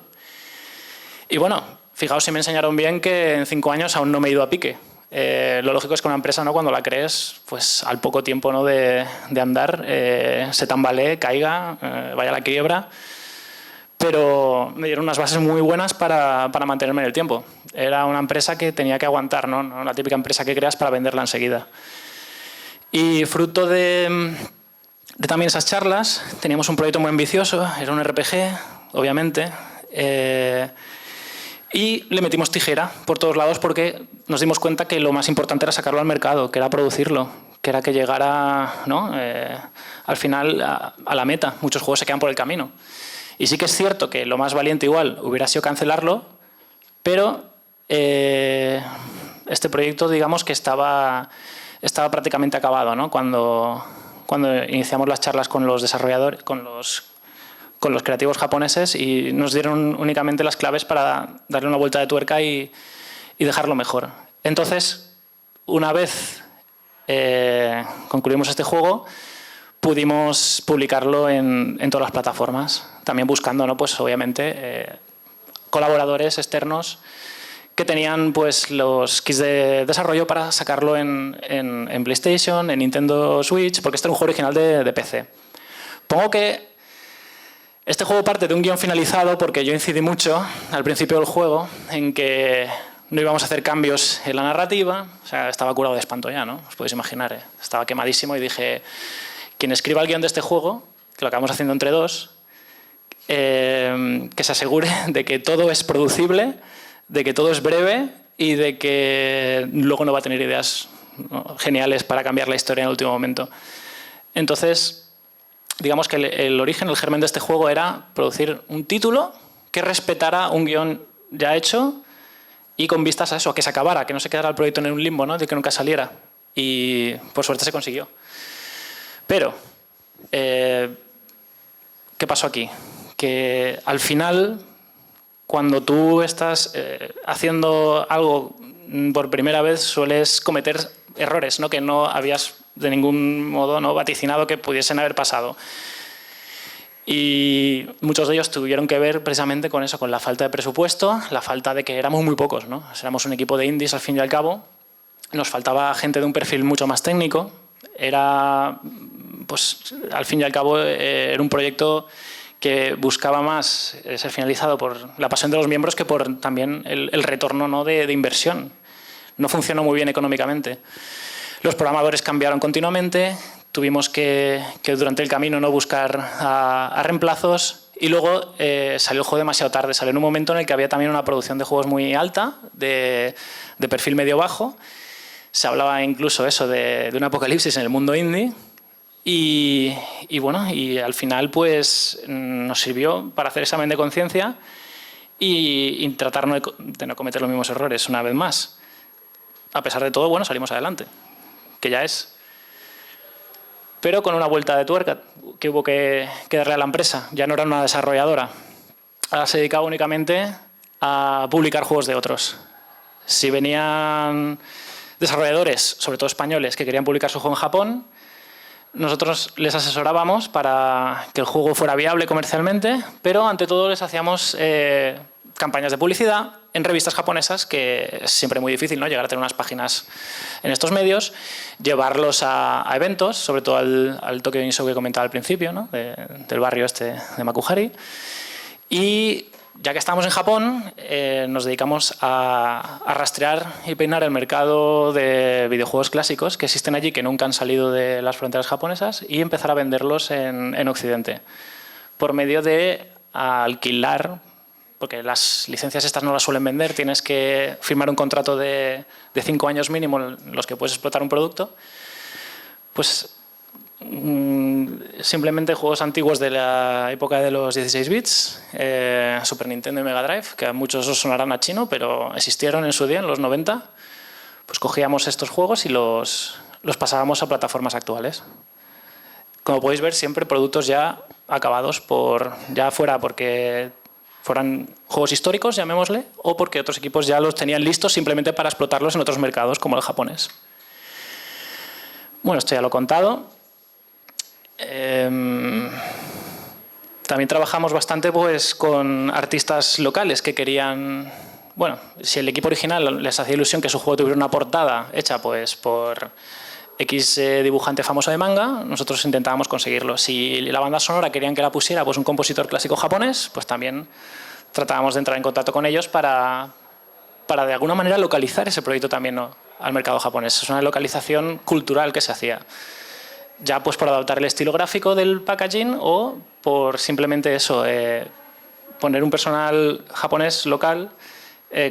Y bueno, fijaos si me enseñaron bien que en 5 años aún no me he ido a pique. Lo lógico es que una empresa, ¿no?, cuando la crees, pues al poco tiempo, ¿no?, de andar, se tambalee, caiga, vaya a la quiebra. Pero me dieron unas bases muy buenas para mantenerme en el tiempo. Era una empresa que tenía que aguantar, ¿no? La típica empresa que creas para venderla enseguida. Y fruto de también esas charlas, teníamos un proyecto muy ambicioso, era un RPG, obviamente, Y le metimos tijera por todos lados porque nos dimos cuenta que lo más importante era sacarlo al mercado, que era producirlo, que era que llegara, ¿no? Al final a la meta. Muchos juegos se quedan por el camino. Y sí que es cierto que lo más valiente igual hubiera sido cancelarlo, pero este proyecto, digamos que estaba prácticamente acabado, ¿no? Cuando iniciamos las charlas con los desarrolladores, con los creativos japoneses, y nos dieron únicamente las claves para darle una vuelta de tuerca y dejarlo mejor. Entonces, una vez concluimos este juego, pudimos publicarlo en todas las plataformas, también buscando, ¿no? Pues obviamente colaboradores externos que tenían pues los kits de desarrollo para sacarlo en PlayStation, en Nintendo Switch, porque este era un juego original de PC. Pongo que este juego parte de un guión finalizado porque yo incidí mucho al principio del juego en que no íbamos a hacer cambios en la narrativa. O sea, estaba curado de espanto ya, ¿no? Os podéis imaginar, ¿eh? Estaba quemadísimo y dije, quien escriba el guión de este juego, que lo acabamos haciendo entre dos, que se asegure de que todo es producible, de que todo es breve y de que luego no va a tener ideas, ¿no?, geniales para cambiar la historia en el último momento. Entonces, digamos que el origen, el germen de este juego era producir un título que respetara un guión ya hecho y con vistas a eso, a que se acabara, que no se quedara el proyecto en un limbo, ¿no?, de que nunca saliera. Y por suerte se consiguió. Pero, ¿qué pasó aquí? Que al final, cuando tú estás haciendo algo por primera vez, sueles cometer errores, ¿no?, que no habías de ningún modo, ¿no?, vaticinado que pudiesen haber pasado. Y muchos de ellos tuvieron que ver precisamente con eso, con la falta de presupuesto, la falta de que éramos muy pocos, ¿no? Éramos un equipo de indies al fin y al cabo, nos faltaba gente de un perfil mucho más técnico, era, pues al fin y al cabo, era un proyecto que buscaba más ser finalizado por la pasión de los miembros que por también el retorno, ¿no?, de inversión. No funcionó muy bien económicamente. Los programadores cambiaron continuamente, tuvimos que durante el camino no buscar a reemplazos y luego salió el juego demasiado tarde. Salió en un momento en el que había también una producción de juegos muy alta, de perfil medio-bajo. Se hablaba incluso eso de un apocalipsis en el mundo indie. Y bueno, y al final pues nos sirvió para hacer examen de conciencia y tratar de no cometer los mismos errores una vez más. A pesar de todo, bueno, salimos adelante, que ya es. Pero con una vuelta de tuerca que hubo que darle a la empresa. Ya no era una desarrolladora. Ahora se dedicaba únicamente a publicar juegos de otros. Si venían desarrolladores, sobre todo españoles, que querían publicar su juego en Japón, nosotros les asesorábamos para que el juego fuera viable comercialmente, pero ante todo les hacíamos campañas de publicidad en revistas japonesas, que es siempre muy difícil, ¿no?, llegar a tener unas páginas en estos medios, llevarlos a eventos, sobre todo al Tokyo Game Show que comentaba al principio, ¿no?, del barrio este de Makuhari. Y ya que estamos en Japón, nos dedicamos a rastrear y peinar el mercado de videojuegos clásicos que existen allí, que nunca han salido de las fronteras japonesas, y empezar a venderlos en Occidente, por medio de alquilar, porque las licencias estas no las suelen vender, tienes que firmar un contrato de 5 años mínimo en los que puedes explotar un producto, pues simplemente juegos antiguos de la época de los 16 bits, Super Nintendo y Mega Drive, que a muchos os sonarán a chino, pero existieron en su día, en los 90, pues cogíamos estos juegos y los pasábamos a plataformas actuales. Como podéis ver, siempre productos ya acabados, ya fuera porque fueran juegos históricos, llamémosle, o porque otros equipos ya los tenían listos simplemente para explotarlos en otros mercados, como el japonés. Bueno, esto ya lo he contado. También trabajamos bastante pues con artistas locales que querían... Bueno, si el equipo original les hacía ilusión que su juego tuviera una portada hecha pues por X dibujante famoso de manga, nosotros intentábamos conseguirlo. Si la banda sonora querían que la pusiera pues un compositor clásico japonés, pues también tratábamos de entrar en contacto con ellos para de alguna manera localizar ese proyecto también, ¿no?, al mercado japonés. Es una localización cultural que se hacía. Ya pues por adaptar el estilo gráfico del packaging o por simplemente eso, poner un personal japonés local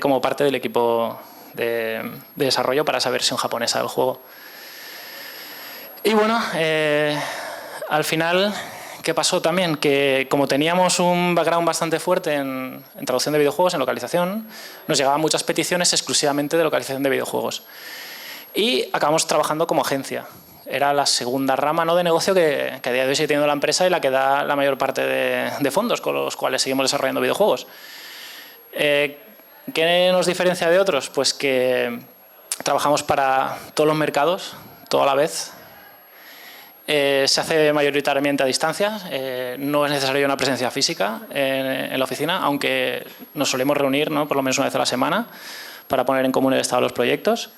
como parte del equipo de desarrollo para esa versión japonesa del juego. Y bueno, al final, ¿qué pasó también? Que como teníamos un background bastante fuerte en traducción de videojuegos, en localización, nos llegaban muchas peticiones exclusivamente de localización de videojuegos. Y acabamos trabajando como agencia. Era la segunda rama, ¿no?, de negocio que a día de hoy sigue teniendo la empresa y la que da la mayor parte de fondos con los cuales seguimos desarrollando videojuegos. ¿Qué nos diferencia de otros? Pues que trabajamos para todos los mercados, todo a la vez. Se hace mayoritariamente a distancia, no es necesaria una presencia física en la oficina, aunque nos solemos reunir, ¿no?, por lo menos una vez a la semana para poner en común el estado de los proyectos.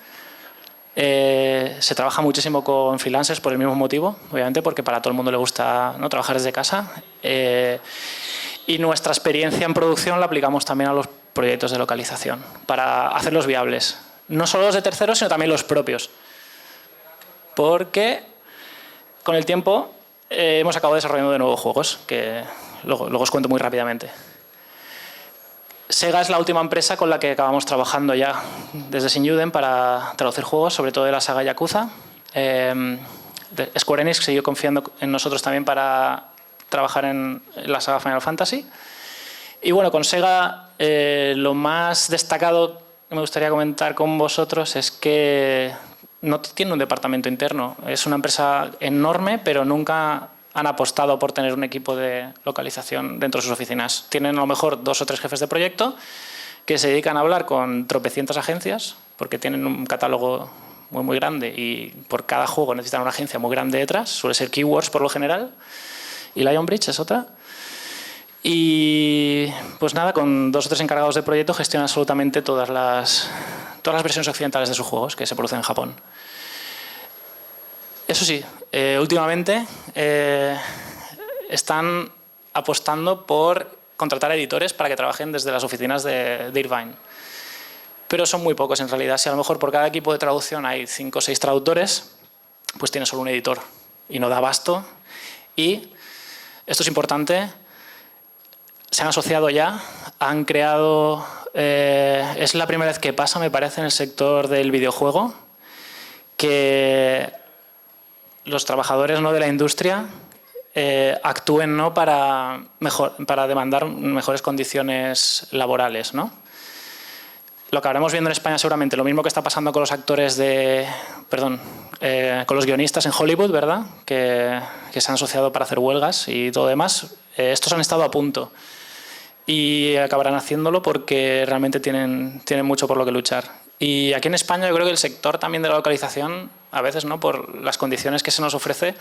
Se trabaja muchísimo con freelancers por el mismo motivo, obviamente, porque para todo el mundo le gusta, ¿no?, trabajar desde casa. Y nuestra experiencia en producción la aplicamos también a los proyectos de localización para hacerlos viables. No solo los de terceros, sino también los propios. Porque con el tiempo hemos acabado desarrollando de nuevos juegos, que luego os cuento muy rápidamente. Sega es la última empresa con la que acabamos trabajando ya desde Shinyuden para traducir juegos, sobre todo de la saga Yakuza. Square Enix siguió confiando en nosotros también para trabajar en la saga Final Fantasy. Y bueno, con Sega lo más destacado que me gustaría comentar con vosotros es que no tiene un departamento interno. Es una empresa enorme, pero nunca han apostado por tener un equipo de localización dentro de sus oficinas. Tienen a lo mejor 2 o 3 jefes de proyecto que se dedican a hablar con tropecientas agencias, porque tienen un catálogo muy, muy grande y por cada juego necesitan una agencia muy grande detrás. Suele ser Keywords por lo general y Lionbridge es otra. Y pues nada, con 2 o 3 encargados de proyecto gestionan absolutamente todas las versiones occidentales de sus juegos que se producen en Japón. Eso sí, últimamente están apostando por contratar editores para que trabajen desde las oficinas de Irvine. Pero son muy pocos en realidad. Si a lo mejor por cada equipo de traducción hay 5 o 6 traductores, pues tiene solo un editor y no da abasto. Y esto es importante, se han asociado ya, han creado... es la primera vez que pasa, me parece, en el sector del videojuego, que los trabajadores, ¿no?, de la industria actúen, ¿no?, para demandar mejores condiciones laborales, ¿no? Lo acabaremos viendo en España seguramente, lo mismo que está pasando con los actores con los guionistas en Hollywood, ¿verdad?, que se han asociado para hacer huelgas y todo demás. Estos han estado a punto y acabarán haciéndolo porque realmente tienen mucho por lo que luchar. Y aquí en España yo creo que el sector también de la localización, a veces, ¿no?, por las condiciones que se nos ofrece,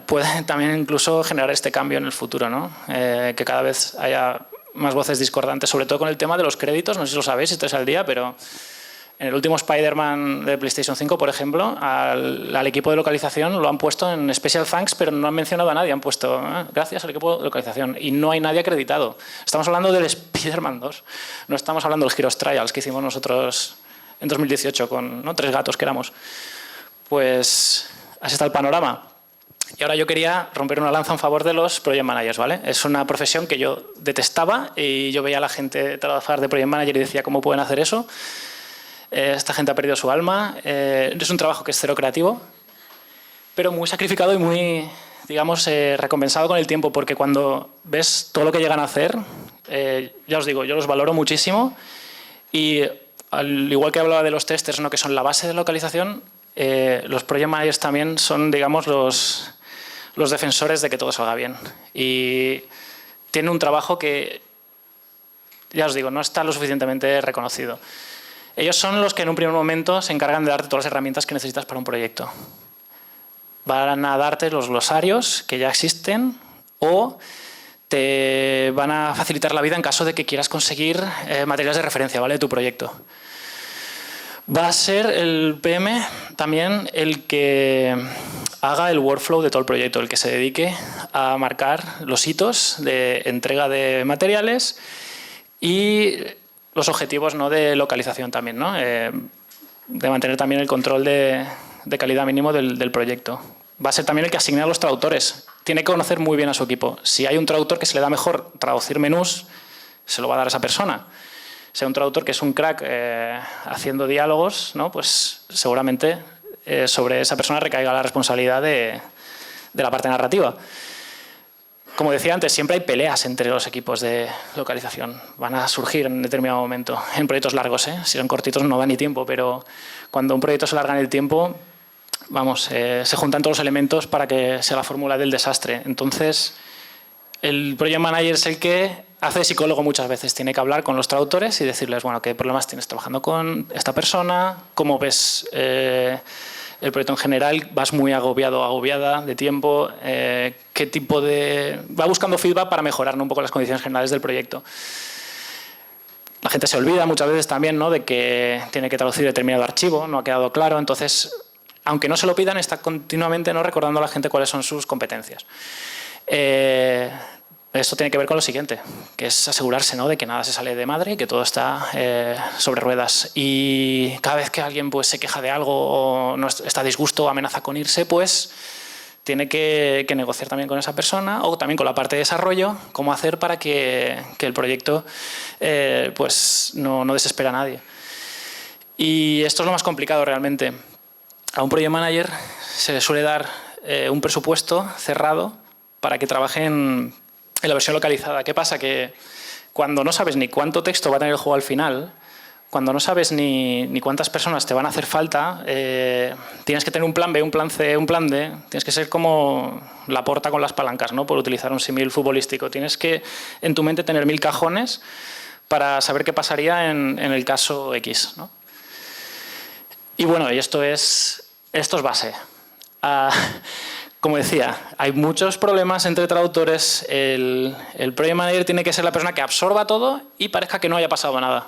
puede también incluso generar este cambio en el futuro, ¿no? Que cada vez haya más voces discordantes, sobre todo con el tema de los créditos. No sé si lo sabéis, si estáis al día, pero en el último Spider-Man de PlayStation 5, por ejemplo, al equipo de localización lo han puesto en Special Thanks, pero no han mencionado a nadie. Han puesto gracias al equipo de localización y no hay nadie acreditado. Estamos hablando del Spider-Man 2, no estamos hablando de los Heroes Trials que hicimos nosotros en 2018 con, ¿no?, 3 gatos que éramos. Pues así está el panorama. Y ahora yo quería romper una lanza en favor de los Project Managers, ¿vale? Es una profesión que yo detestaba y yo veía a la gente trabajar de Project Manager y decía, ¿cómo pueden hacer eso? Esta gente ha perdido su alma. Es un trabajo que es cero creativo, pero muy sacrificado y muy, digamos, recompensado con el tiempo, porque cuando ves todo lo que llegan a hacer, ya os digo, yo los valoro muchísimo y al igual que hablaba de los testers, ¿no?, que son la base de localización, los Project Managers también son, digamos, los defensores de que todo salga bien. Y tienen un trabajo que, ya os digo, no está lo suficientemente reconocido. Ellos son los que en un primer momento se encargan de darte todas las herramientas que necesitas para un proyecto. Van a darte los glosarios que ya existen o te van a facilitar la vida en caso de que quieras conseguir materiales de referencia, ¿vale?, de tu proyecto. Va a ser el PM también el que haga el workflow de todo el proyecto, el que se dedique a marcar los hitos de entrega de materiales y los objetivos, ¿no?, de localización también, ¿no? De mantener también el control de calidad mínimo del proyecto. Va a ser también el que asigne a los traductores. Tiene que conocer muy bien a su equipo. Si hay un traductor que se le da mejor traducir menús, se lo va a dar a esa persona. sea un traductor que es un crack haciendo diálogos, ¿no? Pues seguramente sobre esa persona recaiga la responsabilidad de la parte narrativa. Como decía antes, siempre hay peleas entre los equipos de localización. Van a surgir en determinado momento, en proyectos largos, ¿eh? Si son cortitos no da ni tiempo, pero cuando un proyecto se alarga en el tiempo, vamos, se juntan todos los elementos para que sea la fórmula del desastre. Entonces, el project manager es el que hace de psicólogo muchas veces. Tiene que hablar con los traductores y decirles, bueno, qué problemas tienes trabajando con esta persona, cómo ves el proyecto en general, vas muy agobiado o agobiada de tiempo, qué tipo de... Va buscando feedback para mejorar, ¿no?, un poco las condiciones generales del proyecto. La gente se olvida muchas veces también, ¿no?, de que tiene que traducir determinado archivo, no ha quedado claro, entonces, aunque no se lo pidan, está continuamente, ¿no?, recordando a la gente cuáles son sus competencias. Esto tiene que ver con lo siguiente, que es asegurarse, ¿no?, de que nada se sale de madre y que todo está sobre ruedas. Y cada vez que alguien pues, se queja de algo o no está a disgusto o amenaza con irse, pues tiene que negociar también con esa persona o también con la parte de desarrollo, cómo hacer para que el proyecto pues no desespera a nadie. Y esto es lo más complicado realmente. A un project manager se le suele dar un presupuesto cerrado para que trabajen en la versión localizada. ¿Qué pasa? Que cuando no sabes ni cuánto texto va a tener el juego al final, cuando no sabes ni cuántas personas te van a hacer falta, tienes que tener un plan B, un plan C, un plan D. Tienes que ser como Laporta con las palancas, ¿no?, por utilizar un símil futbolístico. Tienes que en tu mente tener 1000 cajones para saber qué pasaría en el caso X, ¿no? Y bueno, y esto es base. Como decía, hay muchos problemas entre traductores. El project manager tiene que ser la persona que absorba todo y parezca que no haya pasado nada.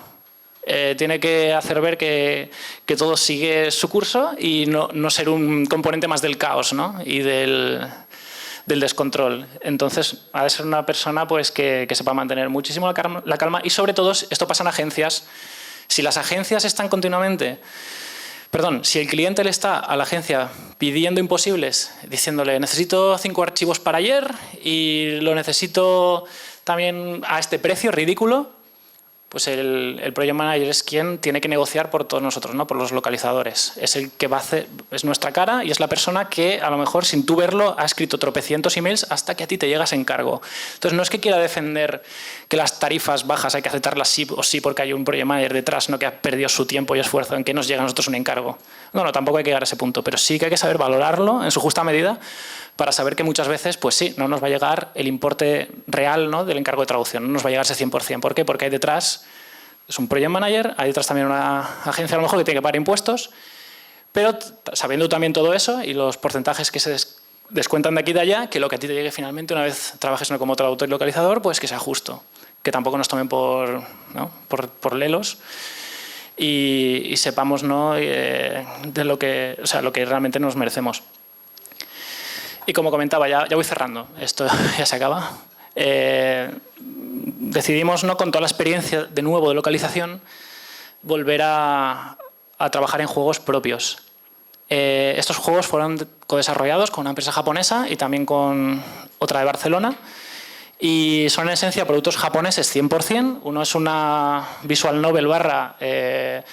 Tiene que hacer ver que todo sigue su curso y no ser un componente más del caos, ¿no?, y del descontrol. Entonces, ha de ser una persona pues, que sepa mantener muchísimo la calma y, sobre todo, esto pasa en agencias. Si las agencias están continuamente... Perdón, si el cliente le está a la agencia pidiendo imposibles, diciéndole necesito 5 archivos para ayer y lo necesito también a este precio ridículo, pues el project manager es quien tiene que negociar por todos nosotros, ¿no?, por los localizadores. Es el que va a hacer, es nuestra cara y es la persona que a lo mejor sin tú verlo ha escrito tropecientos emails hasta que a ti te llegas en cargo. Entonces no es que quiera defender que las tarifas bajas hay que aceptarlas sí o sí porque hay un project manager detrás, no, que ha perdido su tiempo y esfuerzo en que nos llega a nosotros un encargo. No, tampoco hay que llegar a ese punto, pero sí que hay que saber valorarlo en su justa medida para saber que muchas veces, pues sí, no nos va a llegar el importe real, ¿no?, del encargo de traducción, no nos va a llegar ese 100%. ¿Por qué? Porque hay detrás, es un project manager, hay detrás también una agencia a lo mejor que tiene que pagar impuestos, pero sabiendo también todo eso y los porcentajes que se descuentan de aquí y de allá, que lo que a ti te llegue finalmente una vez trabajes como traductor y localizador, pues que sea justo, que tampoco nos tomen por lelos y sepamos, ¿no?, de lo que realmente nos merecemos. Y como comentaba, ya voy cerrando, esto ya se acaba. Decidimos, ¿no?, con toda la experiencia de nuevo de localización, volver a trabajar en juegos propios. Estos juegos fueron co-desarrollados con una empresa japonesa y también con otra de Barcelona y son en esencia productos japoneses 100%. Uno es una visual novel /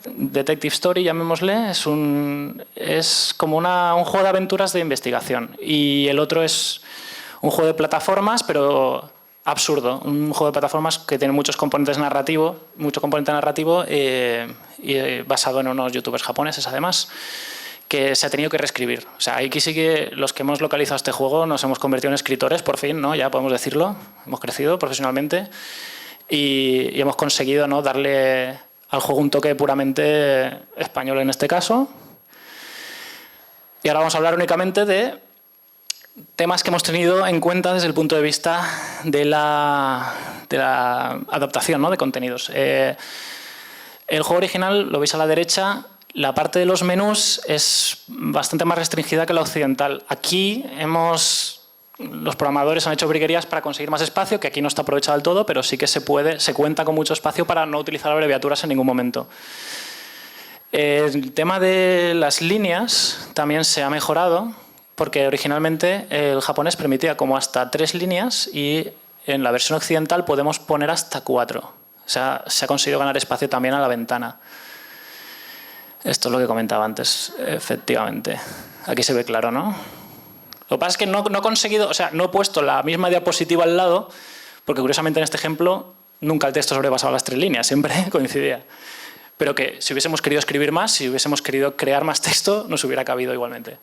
detective story, llamémosle, es como un juego de aventuras de investigación. Y el otro es un juego de plataformas, pero absurdo. Un juego de plataformas que tiene mucho componente narrativo y basado en unos youtubers japoneses, además, que se ha tenido que reescribir. O sea, aquí sí que los que hemos localizado este juego nos hemos convertido en escritores, por fin, ¿no? Ya podemos decirlo. Hemos crecido profesionalmente y hemos conseguido, ¿no?, darle al juego un toque puramente español en este caso. Y ahora vamos a hablar únicamente de temas que hemos tenido en cuenta desde el punto de vista de la adaptación, ¿no?, de contenidos. El juego original, lo veis a la derecha, la parte de los menús es bastante más restringida que la occidental. Aquí los programadores han hecho briguerías para conseguir más espacio, que aquí no está aprovechado del todo, pero sí que se cuenta con mucho espacio para no utilizar abreviaturas en ningún momento. El tema de las líneas también se ha mejorado, porque originalmente el japonés permitía como hasta 3 líneas y en la versión occidental podemos poner hasta 4. se ha conseguido ganar espacio también a la ventana. Esto es lo que comentaba antes, efectivamente. Aquí se ve claro, ¿no? Lo que pasa es que no he conseguido, o sea, no he puesto la misma diapositiva al lado, porque curiosamente en este ejemplo nunca el texto sobrepasaba las 3 líneas, siempre coincidía. Pero que si hubiésemos querido escribir más, si hubiésemos querido crear más texto, nos hubiera cabido igualmente.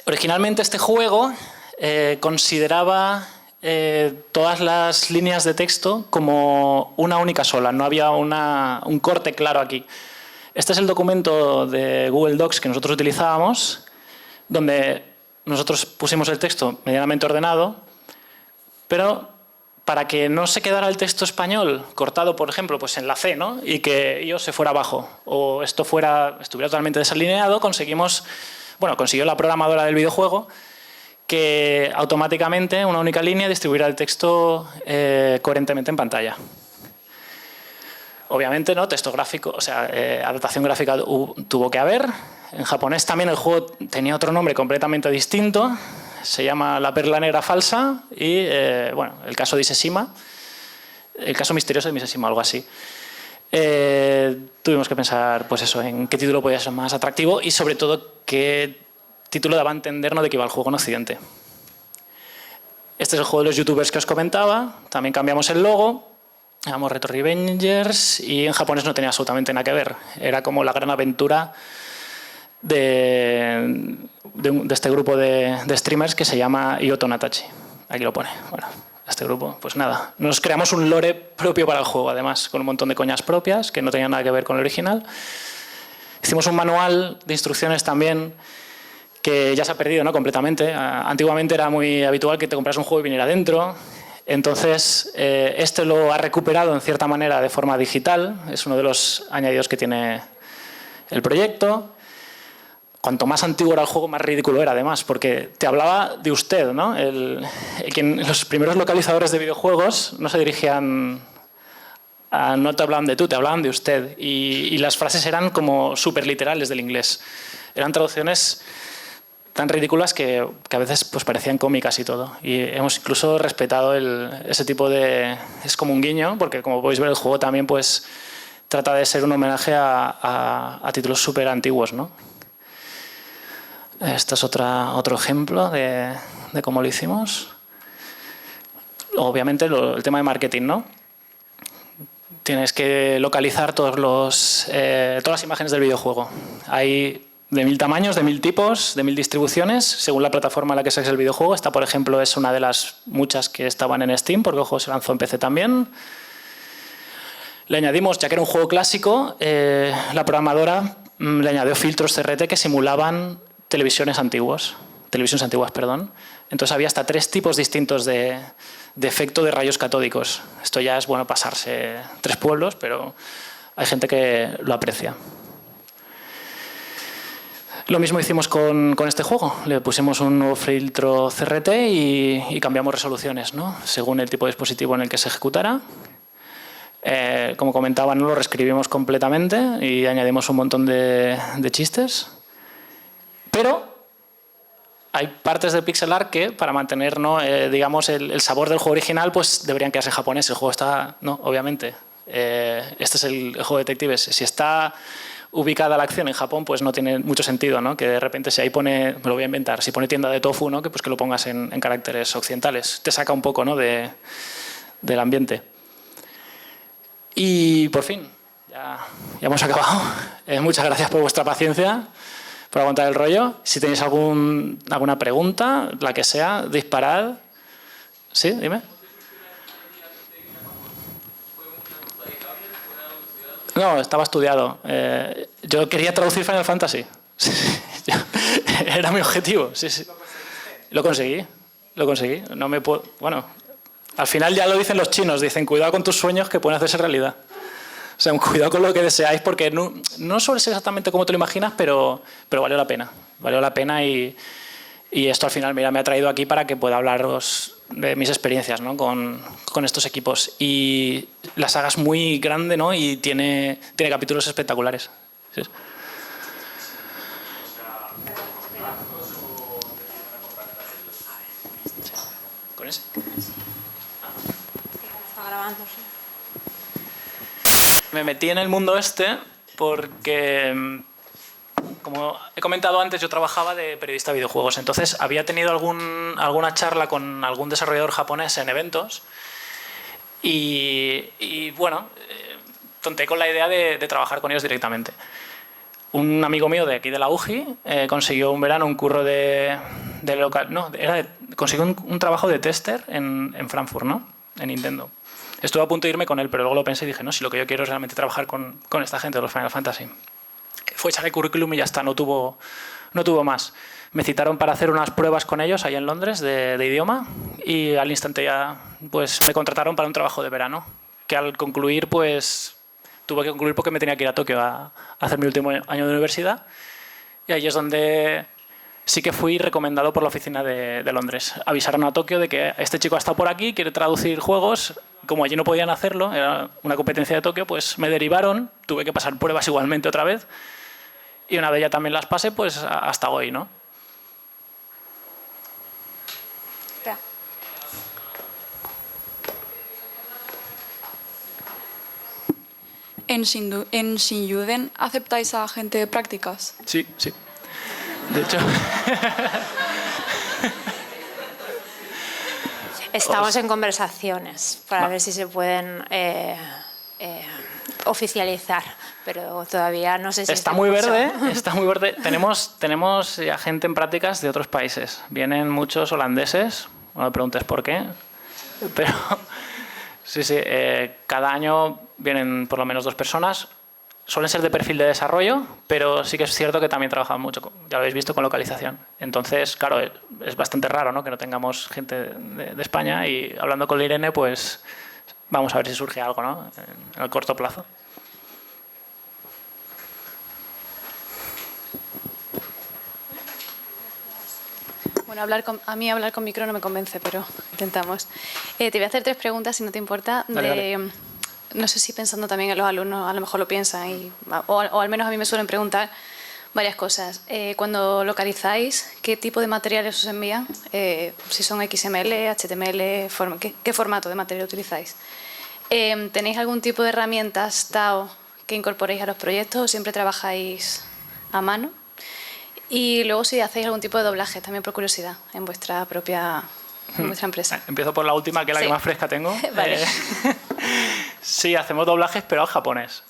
Originalmente este juego consideraba todas las líneas de texto como una única sola, no había un corte claro aquí. Este es el documento de Google Docs que nosotros utilizábamos, donde nosotros pusimos el texto medianamente ordenado, pero para que no se quedara el texto español cortado, por ejemplo, pues en la C, ¿no? Y que yo se fuera abajo, o esto estuviera totalmente desalineado, consiguió la programadora del videojuego que automáticamente una única línea distribuyera el texto coherentemente en pantalla. Obviamente, ¿no? Texto gráfico, o sea, adaptación gráfica tuvo que haber. En japonés también el juego tenía otro nombre completamente distinto. Se llama La Perla Negra Falsa y, bueno, el caso de Iseshima. El caso misterioso de Iseshima, algo así. Tuvimos que pensar, pues eso, en qué título podía ser más atractivo y, sobre todo, qué título daba a entender, ¿no?, de que iba el juego en Occidente. Este es el juego de los youtubers que os comentaba. También cambiamos el logo. Llamamos Retro Revengers y en japonés no tenía absolutamente nada que ver. Era como la gran aventura de este grupo de streamers que se llama Ioto Natachi. Aquí lo pone. Bueno, este grupo, pues nada. Nos creamos un lore propio para el juego, además, con un montón de coñas propias que no tenían nada que ver con el original. Hicimos un manual de instrucciones también que ya se ha perdido, ¿no?, completamente. Antiguamente era muy habitual que te compras un juego y viniera dentro. Entonces, este lo ha recuperado en cierta manera de forma digital. Es uno de los añadidos que tiene el proyecto. Cuanto más antiguo era el juego, más ridículo era, además, porque te hablaba de usted, ¿no? Los primeros localizadores de videojuegos no se dirigían no te hablaban de tú, te hablaban de usted. Y las frases eran como súper literales del inglés. Eran traducciones tan ridículas que a veces pues parecían cómicas y todo. Y hemos incluso respetado ese tipo de... Es como un guiño, porque como podéis ver el juego también pues trata de ser un homenaje a títulos súper antiguos, ¿no? Este es otro ejemplo de cómo lo hicimos. Obviamente el tema de marketing, ¿no? Tienes que localizar todas las imágenes del videojuego. Hay de 1000 tamaños, de 1000 tipos, de 1000 distribuciones, según la plataforma en la que saques el videojuego. Esta, por ejemplo, es una de las muchas que estaban en Steam, porque el juego se lanzó en PC también. Le añadimos, ya que era un juego clásico, la programadora le añadió filtros CRT que simulaban televisiones antiguas, perdón. Entonces había hasta 3 tipos distintos de efecto de rayos catódicos. Esto ya es bueno pasarse 3 pueblos, pero hay gente que lo aprecia. Lo mismo hicimos con este juego. Le pusimos un nuevo filtro CRT y cambiamos resoluciones, ¿no?, según el tipo de dispositivo en el que se ejecutara. Como comentaba, no lo reescribimos completamente y añadimos un montón de chistes. Pero hay partes del pixel art que, para mantener, ¿no?, digamos, el sabor del juego original, pues deberían quedarse en japonés. El juego está... No, obviamente. Este es el juego de detectives. Si está ubicada la acción en Japón, pues no tiene mucho sentido, ¿no?, que de repente si ahí pone, me lo voy a inventar, si pone tienda de tofu, ¿no?, que lo pongas en caracteres occidentales. Te saca un poco, ¿no?, del ambiente. Y por fin, ya hemos acabado. Muchas gracias por vuestra paciencia, por aguantar el rollo. Si tenéis alguna pregunta, la que sea, disparad. ¿Sí? Dime. No, estaba estudiado. Yo quería traducir Final Fantasy. Era mi objetivo. Sí, sí. Lo conseguí. No me puedo... Bueno, al final ya lo dicen los chinos. Dicen, cuidado con tus sueños que pueden hacerse realidad. O sea, cuidado con lo que deseáis porque no suele ser exactamente como te lo imaginas, pero valió la pena. Valió la pena y esto al final, mira, me ha traído aquí para que pueda hablaros de mis experiencias, ¿no?, con estos equipos. Y la saga es muy grande, ¿no?, y tiene capítulos espectaculares. Sí. ¿Con ese? grabando, sí. Me metí en el mundo este porque, como he comentado antes, yo trabajaba de periodista de videojuegos. Entonces había tenido alguna charla con algún desarrollador japonés en eventos y bueno, tonté con la idea de trabajar con ellos directamente. Un amigo mío de aquí de la UGI consiguió un verano un curro consiguió un trabajo de tester en Frankfurt, ¿no? En Nintendo. Estuve a punto de irme con él, pero luego lo pensé y dije, no, si lo que yo quiero es realmente trabajar con esta gente de los Final Fantasy. Fue echar el currículum y ya está, no tuvo más. Me citaron para hacer unas pruebas con ellos allá en Londres de idioma y al instante ya pues, me contrataron para un trabajo de verano, que al concluir pues tuve que concluir porque me tenía que ir a Tokio a hacer mi último año de universidad y ahí es donde sí que fui recomendado por la oficina de Londres. Avisaron a Tokio de que este chico ha estado por aquí, quiere traducir juegos. Como allí no podían hacerlo, era una competencia de Tokio, pues me derivaron, tuve que pasar pruebas igualmente otra vez y una vez ya también las pasé, pues hasta hoy, ¿no? Ya. ¿En Shinyuden aceptáis a gente de prácticas? Sí, sí. De hecho... Estamos en conversaciones para ver si se pueden oficializar, pero todavía no sé si... Está muy verde, está muy verde. Tenemos ya gente en prácticas de otros países. Vienen muchos holandeses, no me preguntes por qué, pero sí, cada año vienen por lo menos 2 personas. Suelen ser de perfil de desarrollo, pero sí que es cierto que también trabajan mucho, ya lo habéis visto, con localización. Entonces, claro, es bastante raro, ¿no?, que no tengamos gente de España y hablando con Irene, pues vamos a ver si surge algo, ¿no?, en el corto plazo. Bueno, a mí hablar con micro no me convence, pero intentamos. Te voy a hacer 3 preguntas, si no te importa. Dale. No sé si pensando también en los alumnos, a lo mejor lo piensan, o al menos a mí me suelen preguntar varias cosas. Cuando localizáis, ¿qué tipo de materiales os envían? Si son XML, HTML, ¿qué formato de material utilizáis? ¿Tenéis algún tipo de herramientas TAO que incorporéis a los proyectos o siempre trabajáis a mano? Y luego si hacéis algún tipo de doblaje, también por curiosidad, en vuestra propia empresa. Empiezo por la última, que es la que más fresca tengo. Vale. Sí, hacemos doblajes, pero al japonés.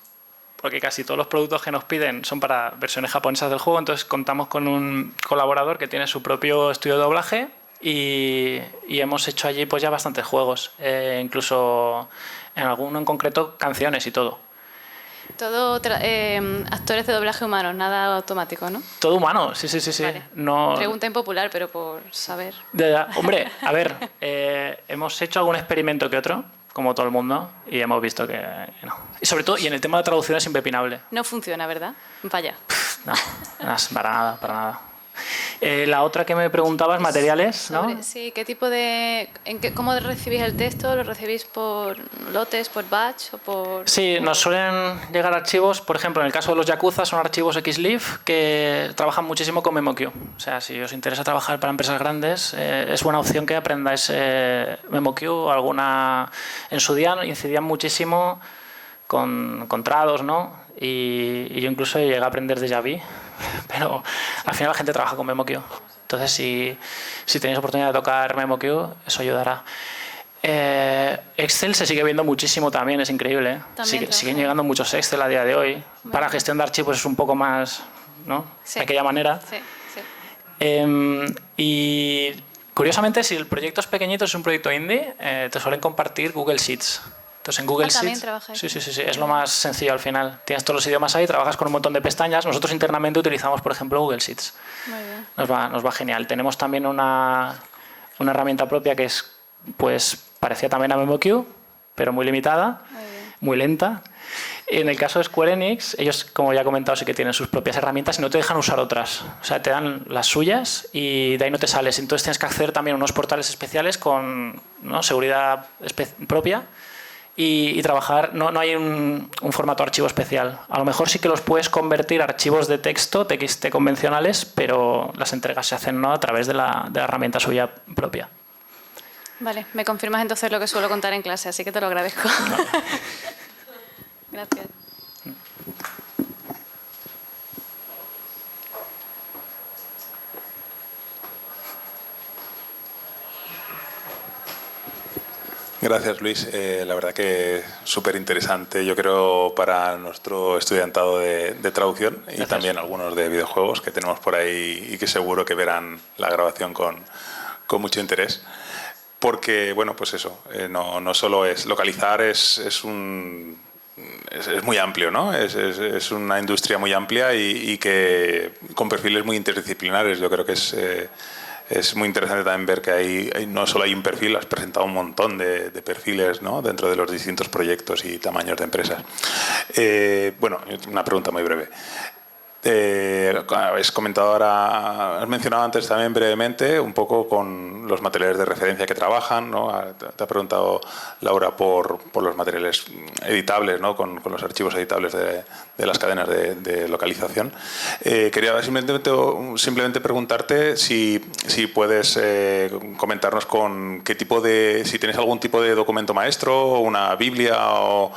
Porque casi todos los productos que nos piden son para versiones japonesas del juego, entonces contamos con un colaborador que tiene su propio estudio de doblaje y hemos hecho allí pues ya bastantes juegos, incluso en alguno en concreto canciones y todo. Todo actores de doblaje humanos, nada automático, ¿no? Todo humano, sí. Vale. No... Pregunta impopular, pero por saber. Hombre, a ver, hemos hecho algún experimento que otro, como todo el mundo, y hemos visto que no. Y sobre todo, y en el tema de traducción es impepinable. No funciona, ¿verdad? Vaya. No, para nada. La otra que me preguntabas, materiales, ¿no? Sí, ¿qué tipo de... ¿Cómo recibís el texto? ¿Lo recibís por lotes, por batch o por...? Sí, nos suelen llegar archivos, por ejemplo, en el caso de los Yakuza son archivos XLIF que trabajan muchísimo con MemoQ. O sea, si os interesa trabajar para empresas grandes, es buena opción que aprendáis MemoQ o alguna... En su día incidían muchísimo con Trados, ¿no? Y yo incluso llegué a aprender de Javi, pero al final la gente trabaja con MemoQ. Entonces, si tenéis oportunidad de tocar MemoQ, eso ayudará. Excel se sigue viendo muchísimo también, es increíble. Siguen llegando muchos Excel a día de hoy. Bueno. Para gestión de archivos es un poco más, ¿no? Sí. De aquella manera. Sí. Y curiosamente, si el proyecto es pequeñito, es un proyecto indie, te suelen compartir Google Sheets. Entonces en Google Sheets, sí, es lo más sencillo al final. Tienes todos los idiomas ahí, trabajas con un montón de pestañas. Nosotros internamente utilizamos, por ejemplo, Google Sheets. Muy bien. Nos va genial. Tenemos también una herramienta propia que es, pues, parecía también a MemoQ, pero muy limitada, muy lenta. En el caso de Square Enix, ellos, como ya he comentado, sí que tienen sus propias herramientas y no te dejan usar otras. O sea, te dan las suyas y de ahí no te sales. Entonces tienes que acceder también a unos portales especiales con, ¿no?, seguridad propia. Y trabajar, no hay un formato archivo especial. A lo mejor sí que los puedes convertir a archivos de texto, TXT convencionales, pero las entregas se hacen, ¿no?, a través de la herramienta suya propia. Vale, me confirmas entonces lo que suelo contar en clase, así que te lo agradezco. Gracias. Gracias, Luis. La verdad que súper interesante, yo creo, para nuestro estudiantado de traducción y también algunos de videojuegos que tenemos por ahí y que seguro que verán la grabación con mucho interés. Porque, bueno, pues eso, no solo es localizar, es muy amplio, ¿no? Es una industria muy amplia y que con perfiles muy interdisciplinares. Yo creo que es muy interesante también ver que ahí no solo hay un perfil, has presentado un montón de perfiles, ¿no?, dentro de los distintos proyectos y tamaños de empresas. Bueno, una pregunta muy breve. Habéis comentado ahora, has mencionado antes también brevemente un poco con los materiales de referencia que trabajan, ¿no? Te ha preguntado Laura por los materiales editables, ¿no?, con los archivos editables de las cadenas de localización. Quería simplemente preguntarte si puedes comentarnos con qué tipo si tenéis algún tipo de documento maestro, una Biblia o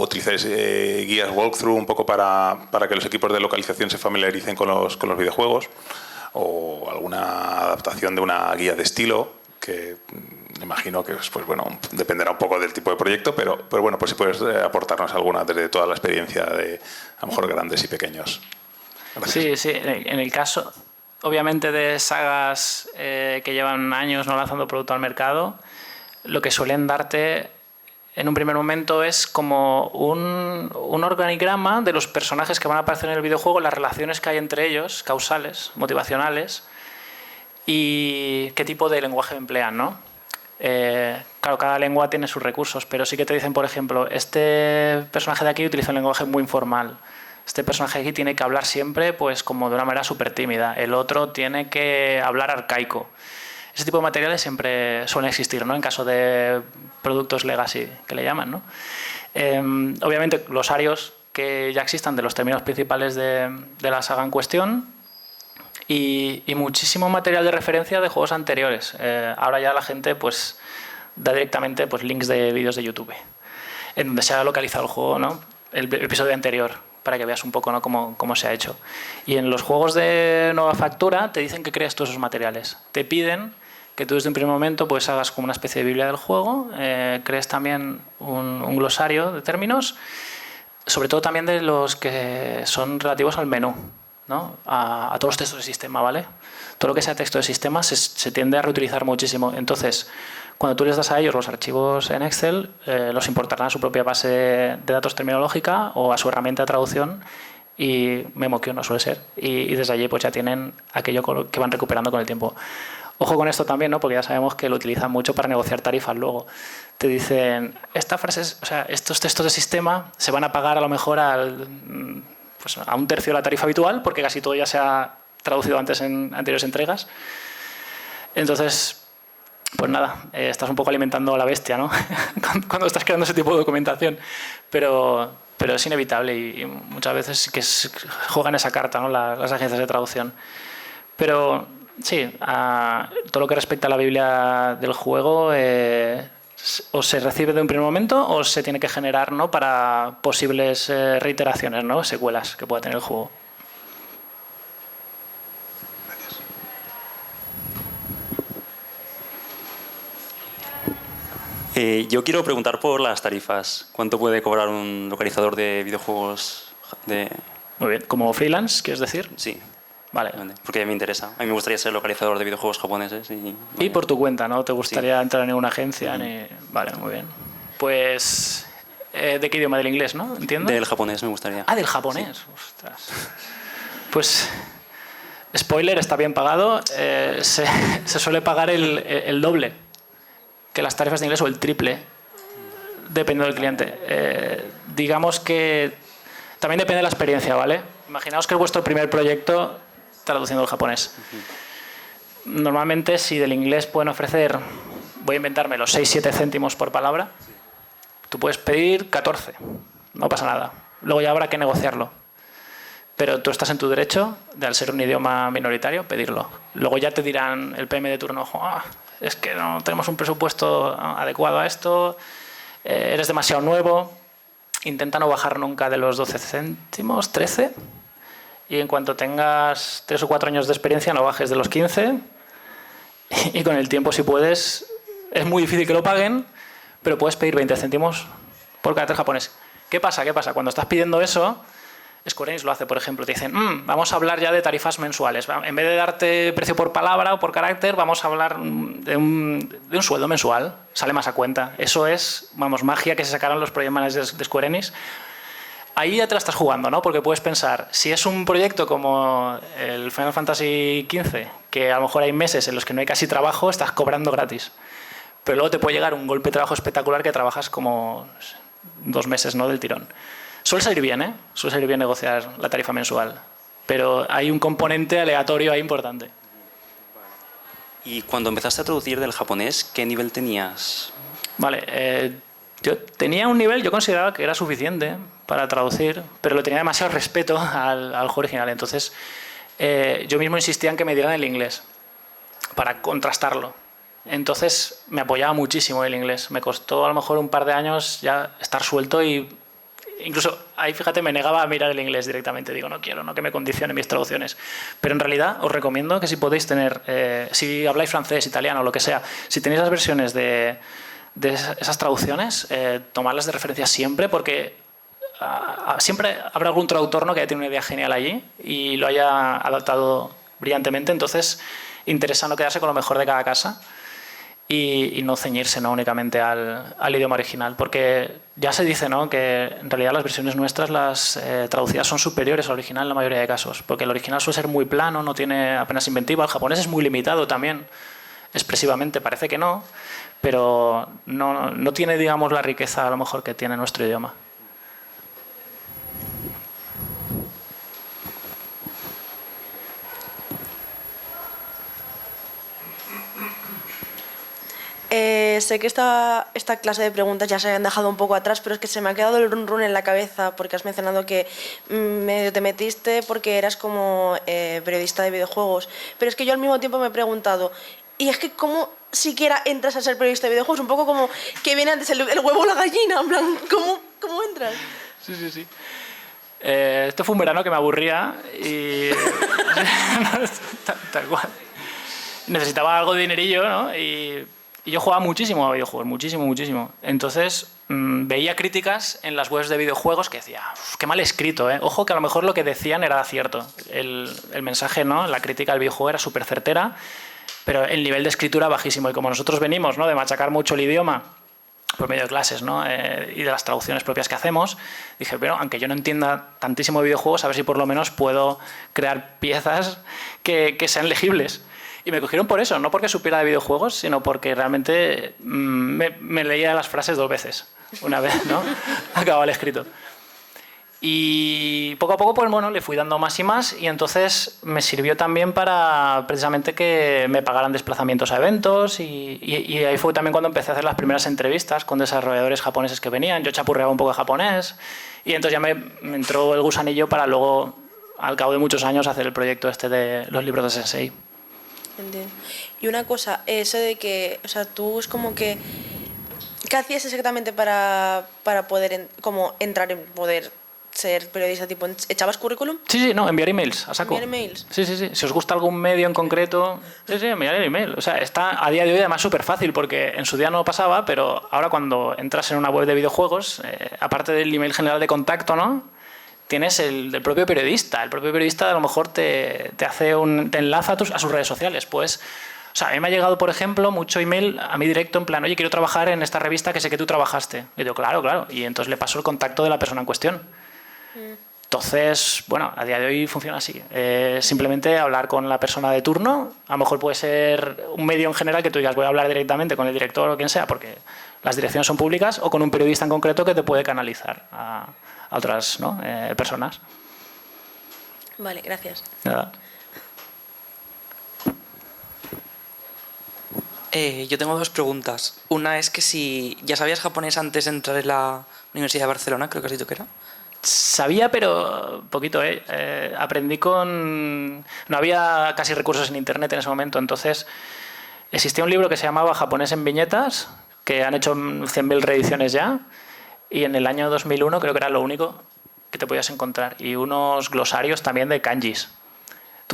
utilizáis guías walkthrough un poco para que los equipos de localización se familiaricen con los videojuegos, o alguna adaptación de una guía de estilo que me imagino que pues bueno, dependerá un poco del tipo de proyecto, pero bueno, pues si puedes aportarnos alguna desde toda la experiencia de a lo mejor grandes y pequeños. Gracias. Sí, en el caso obviamente de sagas que llevan años no lanzando producto al mercado, lo que suelen darte en un primer momento es como un organigrama de los personajes que van a aparecer en el videojuego, las relaciones que hay entre ellos, causales, motivacionales, y qué tipo de lenguaje emplean, ¿no? Claro, cada lengua tiene sus recursos, pero sí que te dicen, por ejemplo, este personaje de aquí utiliza un lenguaje muy informal, este personaje de aquí tiene que hablar siempre pues como de una manera súper tímida, el otro tiene que hablar arcaico. Ese tipo de materiales siempre suelen existir, ¿no?, en caso de productos legacy, que le llaman, ¿no? Obviamente, glosarios que ya existan de los términos principales de la saga en cuestión y muchísimo material de referencia de juegos anteriores. Ahora ya la gente pues da directamente pues, links de vídeos de YouTube en donde se ha localizado el juego, ¿no?, el episodio anterior, para que veas un poco, ¿no?, cómo se ha hecho. Y en los juegos de nueva factura te dicen que creas todos esos materiales. Te piden que tú desde un primer momento pues hagas como una especie de biblia del juego, crees también un glosario de términos, sobre todo también de los que son relativos al menú, ¿no?, a todos los textos de sistema, ¿vale? Todo lo que sea texto de sistema se tiende a reutilizar muchísimo. Entonces, cuando tú les das a ellos los archivos en Excel, los importarán a su propia base de datos terminológica o a su herramienta de traducción y MemoQ no suele ser. Y desde allí pues ya tienen aquello que van recuperando con el tiempo. Ojo con esto también, ¿no?, porque ya sabemos que lo utilizan mucho para negociar tarifas luego. Te dicen, esta frase, o sea, estos textos de sistema se van a pagar a lo mejor pues a un tercio de la tarifa habitual, porque casi todo ya se ha traducido antes en anteriores entregas. Entonces, pues nada, estás un poco alimentando a la bestia, ¿no? Cuando estás creando ese tipo de documentación. Pero es inevitable y muchas veces que juegan esa carta, ¿no?, las agencias de traducción. Pero sí, todo lo que respecta a la Biblia del juego o se recibe de un primer momento o se tiene que generar, ¿no?, para posibles reiteraciones, ¿no?, secuelas que pueda tener el juego. Yo quiero preguntar por las tarifas. ¿Cuánto puede cobrar un localizador de videojuegos? Muy bien. ¿Como freelance, quieres decir? Sí. Vale. Porque me interesa. A mí me gustaría ser localizador de videojuegos japoneses. Y por tu cuenta, ¿no? ¿Te gustaría entrar en ninguna agencia? Vale, muy bien. Pues, ¿de qué idioma? Del inglés, ¿no? ¿Entiendo? Del japonés me gustaría. Ah, del japonés. Sí. Ostras. Pues, spoiler, está bien pagado. Se suele pagar el doble que las tarifas de inglés o el triple, dependiendo del cliente. Digamos que también depende de la experiencia, ¿vale? Imaginaos que es vuestro primer proyecto traduciendo al japonés. Normalmente, si del inglés pueden ofrecer, voy a inventarme los 6-7 céntimos por palabra, tú puedes pedir 14, no pasa nada. Luego ya habrá que negociarlo. Pero tú estás en tu derecho de, al ser un idioma minoritario, pedirlo. Luego ya te dirán el PM de turno, es que no tenemos un presupuesto adecuado a esto, eres demasiado nuevo, intenta no bajar nunca de los 12 céntimos, 13, y en cuanto tengas 3 o 4 años de experiencia no bajes de los 15, y con el tiempo, si puedes, es muy difícil que lo paguen, pero puedes pedir 20 céntimos por carácter japonés. ¿Qué pasa? Cuando estás pidiendo eso, Square Enix lo hace, por ejemplo. Te dicen, vamos a hablar ya de tarifas mensuales. En vez de darte precio por palabra o por carácter, vamos a hablar de un sueldo mensual. Sale más a cuenta. Eso es, magia que se sacaron los project managers de Square Enix. Ahí ya te la estás jugando, ¿no? Porque puedes pensar, si es un proyecto como el Final Fantasy XV, que a lo mejor hay meses en los que no hay casi trabajo, estás cobrando gratis. Pero luego te puede llegar un golpe de trabajo espectacular que trabajas como 2 meses, ¿no?, del tirón. Suele salir bien, ¿eh? Suele salir bien negociar la tarifa mensual. Pero hay un componente aleatorio ahí importante. Y cuando empezaste a traducir del japonés, ¿qué nivel tenías? Vale, yo tenía un nivel, yo consideraba que era suficiente para traducir, pero le tenía demasiado respeto al juego original. Entonces, yo mismo insistía en que me dieran el inglés para contrastarlo. Entonces, me apoyaba muchísimo el inglés. Me costó a lo mejor un par de años ya estar suelto y incluso ahí, fíjate, me negaba a mirar el inglés directamente. Digo, no quiero, no que me condicione mis traducciones. Pero en realidad os recomiendo que si podéis tener, si habláis francés, italiano, lo que sea, si tenéis las versiones de esas traducciones, tomarlas de referencia siempre, porque siempre habrá algún traductor, ¿no?, que haya tenido una idea genial allí y lo haya adaptado brillantemente. Entonces, interesa no quedarse con lo mejor de cada casa y no ceñirse, ¿no?, únicamente al idioma original, porque ya se dice, ¿no?, que en realidad las versiones nuestras, las traducidas, son superiores al original en la mayoría de casos, porque el original suele ser muy plano, no tiene apenas inventiva. El japonés es muy limitado también, expresivamente, parece que no, pero no tiene, digamos, la riqueza a lo mejor que tiene nuestro idioma. Sé que esta clase de preguntas ya se han dejado un poco atrás, pero es que se me ha quedado el run run en la cabeza porque has mencionado que medio te metiste porque eras como periodista de videojuegos. Pero es que yo al mismo tiempo me he preguntado, y es que ¿cómo siquiera entras a ser periodista de videojuegos? Un poco como que viene antes el huevo o la gallina, en plan, ¿cómo entras? Sí. Esto fue un verano que me aburría y tal cual. Necesitaba algo de dinerillo, ¿no? Y yo jugaba muchísimo a videojuegos, muchísimo. Entonces veía críticas en las webs de videojuegos que decía, qué mal escrito, ¿eh? Ojo que a lo mejor lo que decían era cierto. El mensaje, ¿no?, la crítica al videojuego era súper certera, pero el nivel de escritura bajísimo. Y como nosotros venimos, ¿no?, de machacar mucho el idioma por medio de clases, ¿no?, y de las traducciones propias que hacemos, dije, pero aunque yo no entienda tantísimo de videojuegos, a ver si por lo menos puedo crear piezas que sean legibles. Y me cogieron por eso, no porque supiera de videojuegos, sino porque realmente me leía las frases 2 veces. Una vez, ¿no?, acababa el escrito. Y poco a poco, pues bueno, le fui dando más y más, y entonces me sirvió también para precisamente que me pagaran desplazamientos a eventos, y ahí fue también cuando empecé a hacer las primeras entrevistas con desarrolladores japoneses que venían. Yo chapurreaba un poco de japonés y entonces ya me entró el gusanillo para luego, al cabo de muchos años, hacer el proyecto este de los libros de Sensei. Entiendo. Y una cosa, eso de que, o sea, tú es como que, ¿qué hacías exactamente para poder como entrar en poder ser periodista? Tipo, ¿echabas currículum? Sí, no, enviar emails a saco. ¿Enviar emails? Sí. Si os gusta algún medio en concreto, sí, enviar el email. O sea, está a día de hoy además súper fácil, porque en su día no pasaba, pero ahora cuando entras en una web de videojuegos, aparte del email general de contacto, ¿no?, tienes el del propio periodista. El propio periodista a lo mejor te enlaza a sus redes sociales. Pues, o sea, a mí me ha llegado, por ejemplo, mucho email a mí directo en plan, oye, quiero trabajar en esta revista que sé que tú trabajaste. Y digo, claro. Y entonces le paso el contacto de la persona en cuestión. Entonces, bueno, a día de hoy funciona así. Simplemente hablar con la persona de turno. A lo mejor puede ser un medio en general que tú digas, voy a hablar directamente con el director o quien sea, porque las direcciones son públicas, o con un periodista en concreto que te puede canalizar a otras, ¿no?, personas. Vale, gracias. Nada. Yo tengo 2 preguntas. Una es que si ya sabías japonés antes de entrar en la Universidad de Barcelona, creo que has dicho que era. Sabía, pero poquito, aprendí no había casi recursos en internet en ese momento, entonces existía un libro que se llamaba Japonés en viñetas, que han hecho 100.000 reediciones ya, y en el año 2001 creo que era lo único que te podías encontrar. Y unos glosarios también de kanjis.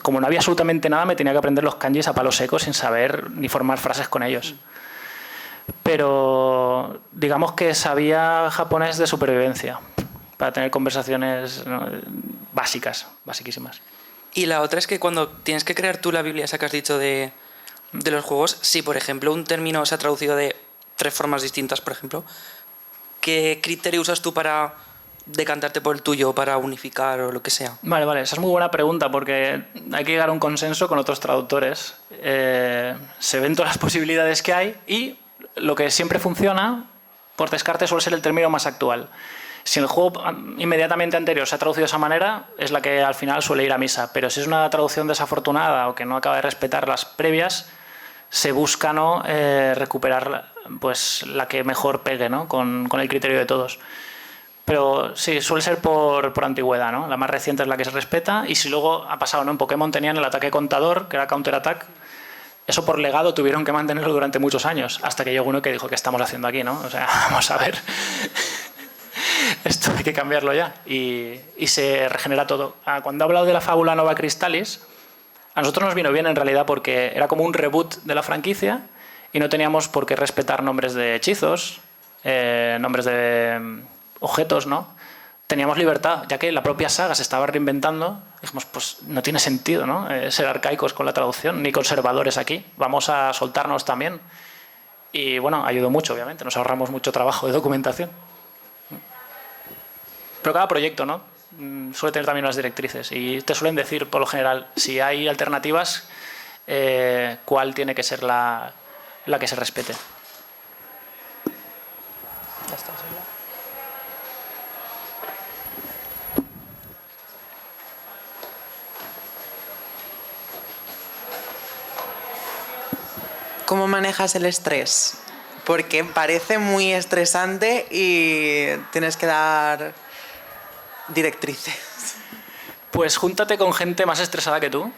Como no había absolutamente nada, me tenía que aprender los kanjis a palo seco sin saber ni formar frases con ellos. Pero digamos que sabía japonés de supervivencia, para tener conversaciones, ¿no?, básicas, basiquísimas. Y la otra es que cuando tienes que crear tú la Biblia esa que has dicho de los juegos, si por ejemplo un término se ha traducido de 3 formas distintas, por ejemplo, ¿qué criterio usas tú para decantarte por el tuyo, para unificar o lo que sea? Vale, esa es muy buena pregunta porque hay que llegar a un consenso con otros traductores. Se ven todas las posibilidades que hay y lo que siempre funciona, por descarte, suele ser el término más actual. Si el juego inmediatamente anterior se ha traducido de esa manera, es la que al final suele ir a misa. Pero si es una traducción desafortunada o que no acaba de respetar las previas, se busca, ¿no?, recuperar pues, la que mejor pegue, ¿no?, con el criterio de todos. Pero sí, suele ser por antigüedad, ¿no? La más reciente es la que se respeta. Y si luego ha pasado, ¿no? En Pokémon tenían el ataque contador, que era counter-attack. Eso por legado tuvieron que mantenerlo durante muchos años, hasta que llegó uno que dijo, ¿qué estamos haciendo aquí, no? O sea, vamos a ver. Esto hay que cambiarlo ya. Y se regenera todo. Cuando he hablado de la fábula Nova Crystallis, a nosotros nos vino bien en realidad porque era como un reboot de la franquicia y no teníamos por qué respetar nombres de hechizos, nombres de objetos, ¿no? Teníamos libertad, ya que la propia saga se estaba reinventando. Dijimos, pues no tiene sentido, ¿no?, ser arcaicos con la traducción, ni conservadores aquí. Vamos a soltarnos también. Y bueno, ayudó mucho, obviamente. Nos ahorramos mucho trabajo de documentación. Pero cada proyecto, ¿no?, suele tener también unas directrices. Y te suelen decir, por lo general, si hay alternativas, cuál tiene que ser la que se respete. Ya está, sí. ¿Cómo manejas el estrés? Porque parece muy estresante y tienes que dar directrices. Pues júntate con gente más estresada que tú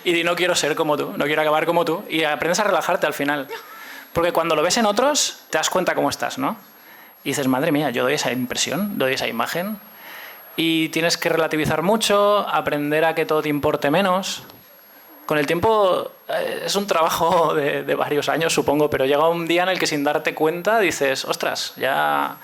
y di, no quiero ser como tú, no quiero acabar como tú, y aprendes a relajarte al final. Porque cuando lo ves en otros, te das cuenta cómo estás, ¿no? Y dices, madre mía, yo doy esa impresión, doy esa imagen. Y tienes que relativizar mucho, aprender a que todo te importe menos. Con el tiempo es un trabajo de varios años, supongo, pero llega un día en el que sin darte cuenta dices, ostras, ya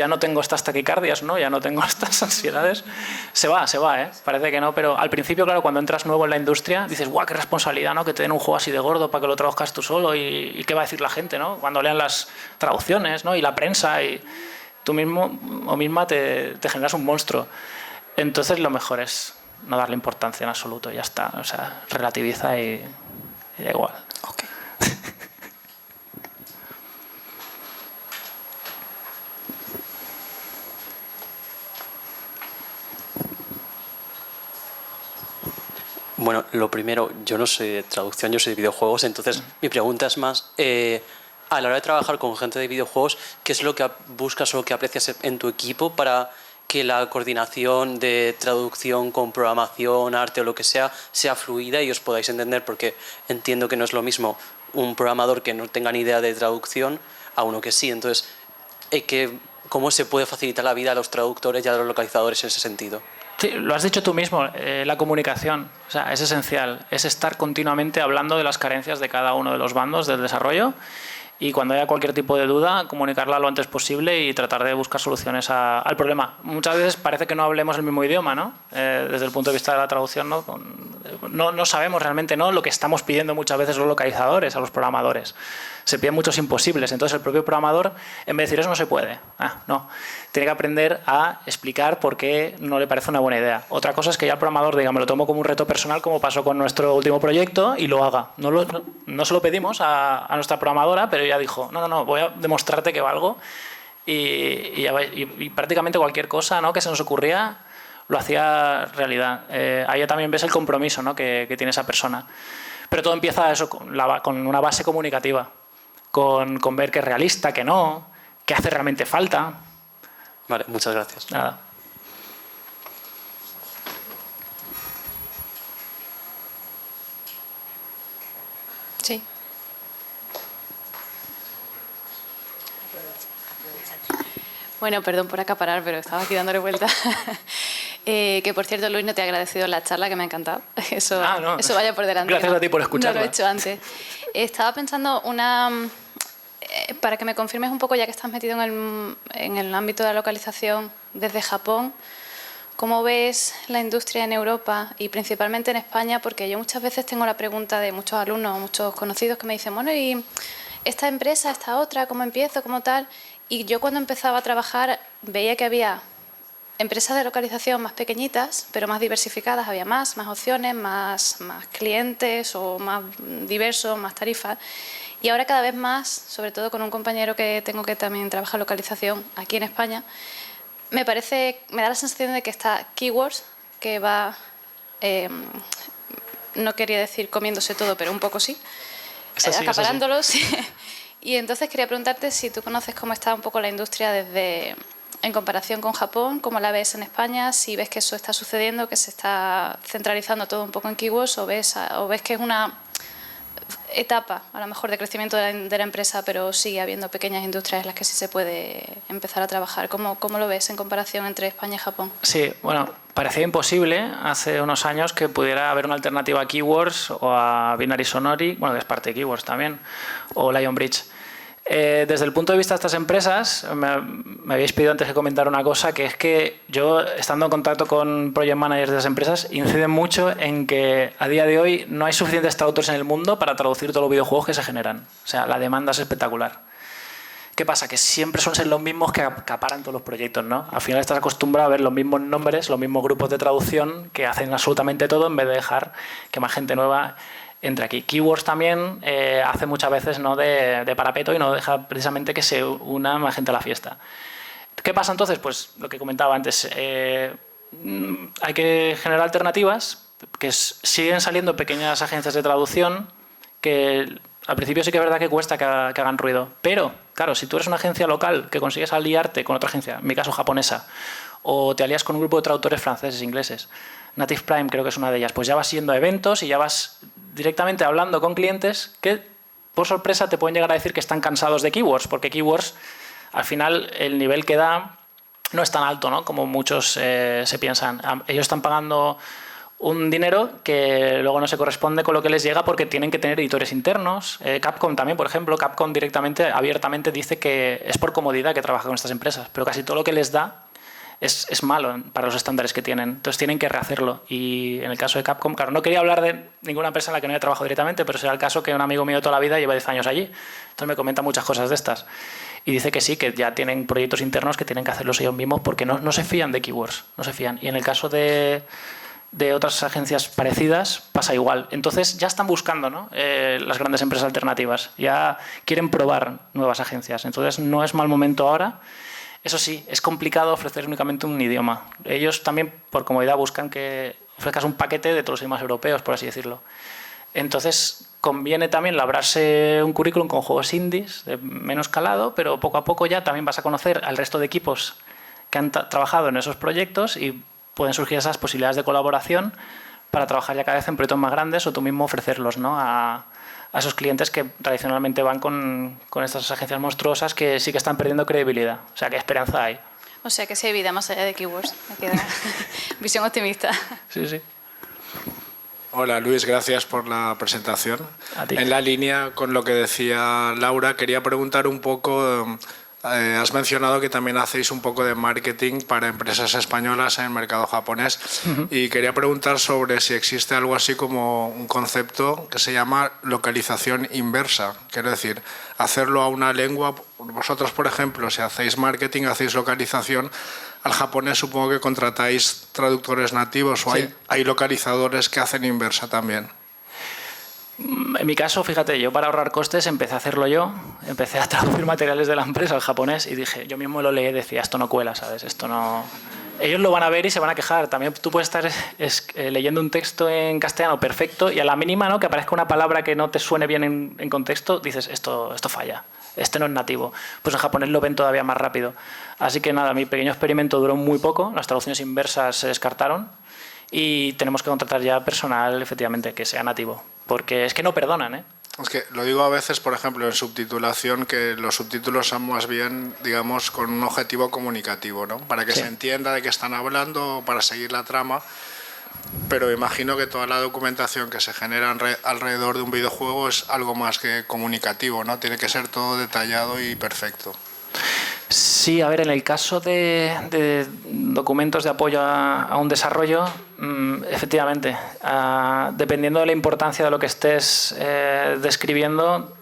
no tengo estas taquicardias, ¿no? Ya no tengo estas ansiedades. Se va, ¿eh? Parece que no, pero al principio, claro, cuando entras nuevo en la industria, dices, ¡guau, qué responsabilidad!, ¿no?, que te den un juego así de gordo para que lo traduzcas tú solo y qué va a decir la gente, ¿no?, cuando lean las traducciones, ¿no?, y la prensa, y tú mismo o misma te generas un monstruo. Entonces lo mejor es no darle importancia en absoluto, ya está. O sea, relativiza y da igual. Okay. Bueno, lo primero, yo no sé de traducción, yo soy de videojuegos, entonces mi pregunta es más, a la hora de trabajar con gente de videojuegos, ¿qué es lo que buscas o lo que aprecias en tu equipo para que la coordinación de traducción con programación, arte o lo que sea fluida y os podáis entender? Porque entiendo que no es lo mismo un programador que no tenga ni idea de traducción a uno que sí. Entonces, ¿cómo se puede facilitar la vida a los traductores y a los localizadores en ese sentido? Sí, lo has dicho tú mismo, la comunicación, o sea, es esencial, es estar continuamente hablando de las carencias de cada uno de los bandos del desarrollo y cuando haya cualquier tipo de duda, comunicarla lo antes posible y tratar de buscar soluciones al problema. Muchas veces parece que no hablemos el mismo idioma, ¿no? Desde el punto de vista de la traducción, no sabemos realmente, ¿no?, lo que estamos pidiendo muchas veces los localizadores, a los programadores. Se piden muchos imposibles, entonces el propio programador, en vez de decir eso no se puede, no, tiene que aprender a explicar por qué no le parece una buena idea. Otra cosa es que ya el programador, digamos, lo tomo como un reto personal, como pasó con nuestro último proyecto, y lo haga. No se lo pedimos a nuestra programadora, pero ella dijo, no, voy a demostrarte que valgo, y prácticamente cualquier cosa, ¿no?, que se nos ocurría lo hacía realidad. Ahí también ves el compromiso, ¿no?, que tiene esa persona. Pero todo empieza eso, con una base comunicativa. Con ver que es realista, que no, que hace realmente falta. Vale, muchas gracias. Nada. Sí. Bueno, perdón por acaparar, pero estaba aquí dándole vuelta. Que por cierto, Luis, no te he agradecido la charla, que me ha encantado. Eso vaya por delante. Gracias a ti por escucharla. No lo he hecho antes. Estaba pensando para que me confirmes un poco, ya que estás metido en el ámbito de la localización desde Japón, ¿cómo ves la industria en Europa y principalmente en España? Porque yo muchas veces tengo la pregunta de muchos alumnos, muchos conocidos que me dicen, bueno, ¿y esta empresa, esta otra, cómo empiezo, cómo tal? Y yo cuando empezaba a trabajar veía que había empresas de localización más pequeñitas, pero más diversificadas, había más opciones, más clientes o más diversos, más tarifas. Y ahora cada vez más, sobre todo con un compañero que tengo que también trabaja en localización aquí en España, me da la sensación de que está Keywords, que va, no quería decir comiéndose todo, pero un poco sí, acaparándolo, sí. Y entonces quería preguntarte si tú conoces cómo está un poco la industria en comparación con Japón, cómo la ves en España, si ves que eso está sucediendo, que se está centralizando todo un poco en Keywords, o ves que es una etapa, a lo mejor, de crecimiento de la empresa, pero sigue habiendo pequeñas industrias en las que sí se puede empezar a trabajar. ¿Cómo lo ves en comparación entre España y Japón? Sí, bueno, parecía imposible hace unos años que pudiera haber una alternativa a Keywords o a Binary Sonori, bueno, que es parte de Keywords también, o Lionbridge. Desde el punto de vista de estas empresas, me habéis pedido antes que comentara una cosa, que es que yo, estando en contacto con project managers de las empresas, inciden mucho en que a día de hoy no hay suficientes traductores en el mundo para traducir todos los videojuegos que se generan. O sea, la demanda es espectacular. ¿Qué pasa? Que siempre son los mismos que acaparan todos los proyectos, ¿no? Al final estás acostumbrado a ver los mismos nombres, los mismos grupos de traducción que hacen absolutamente todo en vez de dejar que más gente nueva entre aquí. Keywords también hace muchas veces, ¿no?, de parapeto y no deja precisamente que se una más gente a la fiesta. ¿Qué pasa entonces? Pues lo que comentaba antes, hay que generar alternativas, que siguen saliendo pequeñas agencias de traducción que al principio sí que es verdad que cuesta que hagan ruido, pero claro, si tú eres una agencia local que consigues aliarte con otra agencia, en mi caso japonesa, o te alías con un grupo de traductores franceses, ingleses, Native Prime creo que es una de ellas, pues ya vas yendo a eventos y ya vas directamente hablando con clientes que, por sorpresa, te pueden llegar a decir que están cansados de Keywords, porque Keywords, al final, el nivel que da no es tan alto, ¿no?, como muchos se piensan. Ellos están pagando un dinero que luego no se corresponde con lo que les llega porque tienen que tener editores internos. Capcom también, por ejemplo, Capcom directamente, abiertamente dice que es por comodidad que trabaja con estas empresas, pero casi todo lo que les da es malo para los estándares que tienen. Entonces tienen que rehacerlo. Y en el caso de Capcom, claro, no quería hablar de ninguna empresa en la que no haya trabajado directamente, pero será el caso que un amigo mío de toda la vida lleva 10 años allí. Entonces me comenta muchas cosas de estas. Y dice que sí, que ya tienen proyectos internos que tienen que hacerlos ellos mismos porque no se fían de Keywords, no se fían. Y en el caso de otras agencias parecidas pasa igual. Entonces ya están buscando, ¿no?, las grandes empresas alternativas. Ya quieren probar nuevas agencias. Entonces no es mal momento ahora. Eso sí, es complicado ofrecer únicamente un idioma. Ellos también, por comodidad, buscan que ofrezcas un paquete de todos los idiomas europeos, por así decirlo. Entonces, conviene también labrarse un currículum con juegos indies, de menos calado, pero poco a poco ya también vas a conocer al resto de equipos que han trabajado en esos proyectos y pueden surgir esas posibilidades de colaboración para trabajar ya cada vez en proyectos más grandes o tú mismo ofrecerlos, ¿no?, a esos clientes que tradicionalmente van con estas agencias monstruosas que sí que están perdiendo credibilidad. O sea, ¿qué esperanza hay? O sea, que sí hay vida más allá de Keywords. Me queda visión optimista. Sí, sí. Hola Luis, gracias por la presentación. A ti. En la línea con lo que decía Laura, quería preguntar un poco, has mencionado que también hacéis un poco de marketing para empresas españolas en el mercado japonés y quería preguntar sobre si existe algo así como un concepto que se llama localización inversa. Quiero decir, hacerlo a una lengua. Vosotros, por ejemplo, si hacéis marketing, hacéis localización, al japonés supongo que contratáis traductores nativos o sí, hay localizadores que hacen inversa también. En mi caso, fíjate, yo para ahorrar costes empecé a hacerlo yo, empecé a traducir materiales de la empresa al japonés y dije, yo mismo lo leí y decía, esto no cuela, ¿sabes? Esto no... Ellos lo van a ver y se van a quejar. También tú puedes estar leyendo un texto en castellano perfecto y a la mínima, ¿no?, que aparezca una palabra que no te suene bien en contexto, dices, esto falla, este no es nativo. Pues en japonés lo ven todavía más rápido. Así que nada, mi pequeño experimento duró muy poco, las traducciones inversas se descartaron y tenemos que contratar ya personal, efectivamente, que sea nativo. Porque es que no perdonan, ¿eh? Es que lo digo a veces, por ejemplo, en subtitulación, que los subtítulos son más bien, digamos, con un objetivo comunicativo, ¿no? Para que se entienda de qué están hablando, para seguir la trama. Pero imagino que toda la documentación que se genera alrededor de un videojuego es algo más que comunicativo, ¿no? Tiene que ser todo detallado y perfecto. Sí, a ver, en el caso de documentos de apoyo a un desarrollo, efectivamente, dependiendo de la importancia de lo que estés describiendo,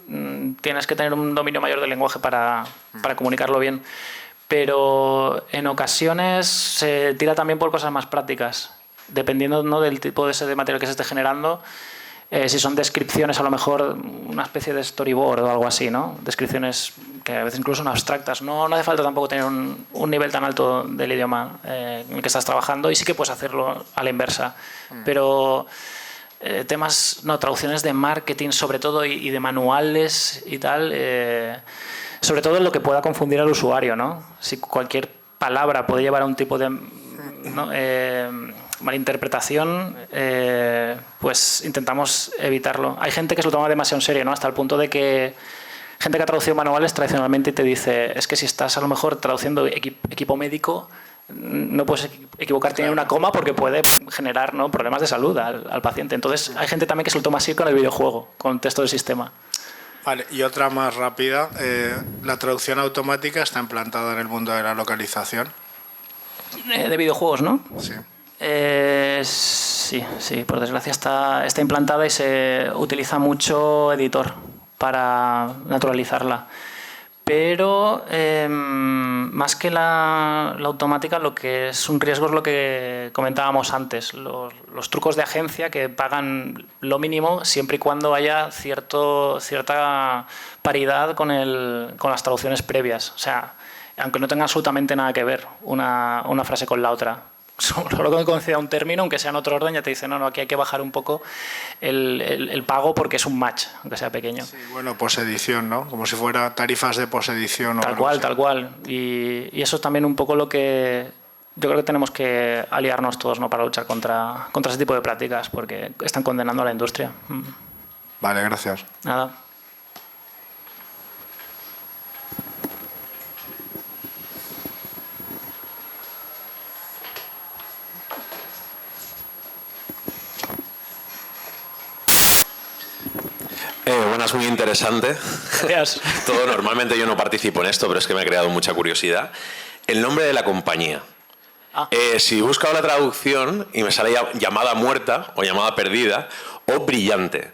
tienes que tener un dominio mayor del lenguaje para comunicarlo bien. Pero en ocasiones se tira también por cosas más prácticas, dependiendo, ¿no?, del tipo de material que se esté generando. Si son descripciones, a lo mejor una especie de storyboard o algo así, ¿no? Descripciones que a veces incluso son abstractas. No hace falta tampoco tener un nivel tan alto del idioma en el que estás trabajando, y sí que puedes hacerlo a la inversa. Pero temas, no, traducciones de marketing sobre todo y de manuales y tal, sobre todo en lo que pueda confundir al usuario, ¿no? Si cualquier palabra puede llevar a un tipo de, ¿no?, malinterpretación, pues intentamos evitarlo. Hay gente que se lo toma demasiado en serio, ¿no? Hasta el punto de que gente que ha traducido manuales tradicionalmente te dice, es que si estás a lo mejor traduciendo equipo médico, no puedes equivocarte en una coma porque puede generar, ¿no?, problemas de salud al paciente. Entonces hay gente también que se lo toma así con el videojuego, con texto del sistema. Vale, y otra más rápida. ¿La traducción automática está implantada en el mundo de la localización? De videojuegos, ¿no? Sí. Sí, por desgracia está implantada y se utiliza mucho editor para naturalizarla. Pero más que la automática, lo que es un riesgo es lo que comentábamos antes, los trucos de agencia que pagan lo mínimo siempre y cuando haya cierta paridad con las traducciones previas. O sea, aunque no tenga absolutamente nada que ver una frase con la otra. Solo que conceda un término, aunque sea en otro orden, ya te dice, no, aquí hay que bajar un poco el pago porque es un match, aunque sea pequeño. Sí, bueno, posedición, ¿no? Como si fuera tarifas de posedición. Tal cual. Y eso es también un poco lo que yo creo que tenemos que aliarnos todos, ¿no?, para luchar contra ese tipo de prácticas, porque están condenando a la industria. Vale, gracias. Nada. Buenas, muy interesante. Gracias. Todo, normalmente yo no participo en esto, pero es que me ha creado mucha curiosidad. El nombre de la compañía. Si he buscado la traducción y me sale llamada muerta o llamada perdida o brillante.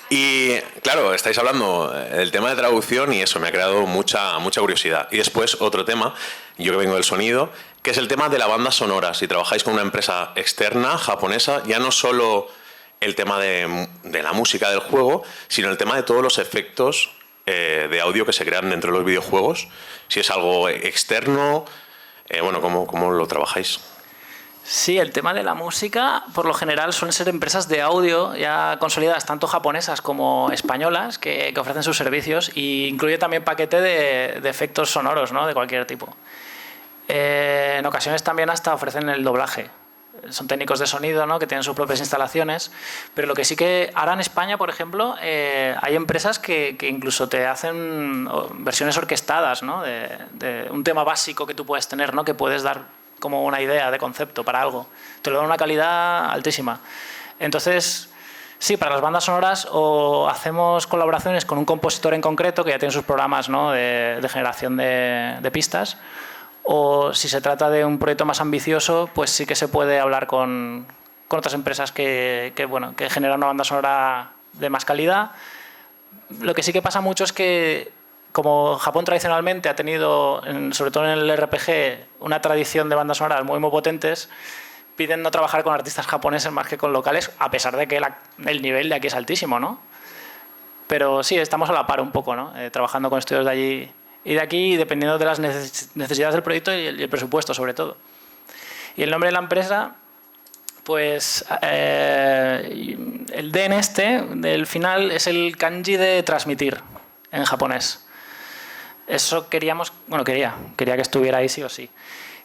Y claro, estáis hablando del tema de traducción y eso me ha creado mucha curiosidad. Y después otro tema, yo que vengo del sonido, que es el tema de la banda sonora. Si trabajáis con una empresa externa, japonesa, ya no solo el tema de la música del juego, sino el tema de todos los efectos de audio que se crean dentro de los videojuegos. Si es algo externo, bueno, ¿cómo lo trabajáis? Sí, el tema de la música, por lo general, suelen ser empresas de audio ya consolidadas, tanto japonesas como españolas, que ofrecen sus servicios, e incluye también paquete de efectos sonoros, ¿no?, de cualquier tipo. En ocasiones también hasta ofrecen el doblaje. Son técnicos de sonido, ¿no?, que tienen sus propias instalaciones, pero lo que sí que ahora en España, por ejemplo, hay empresas que incluso te hacen versiones orquestadas, ¿no?, de un tema básico que tú puedes tener, ¿no?, que puedes dar como una idea de concepto para algo. Te lo dan una calidad altísima. Entonces, sí, para las bandas sonoras o hacemos colaboraciones con un compositor en concreto que ya tiene sus programas, ¿no?, de generación de pistas, o si se trata de un proyecto más ambicioso, pues sí que se puede hablar con otras empresas que generan una banda sonora de más calidad. Lo que sí que pasa mucho es que, como Japón tradicionalmente ha tenido, sobre todo en el RPG, una tradición de bandas sonoras muy potentes, piden no trabajar con artistas japoneses más que con locales, a pesar de que el nivel de aquí es altísimo, ¿no? Pero sí, estamos a la par un poco, ¿no? Trabajando con estudios de allí y de aquí, dependiendo de las necesidades del proyecto y el presupuesto, sobre todo. Y el nombre de la empresa, pues el den del final es el kanji de transmitir en japonés. Eso quería que estuviera ahí sí o sí.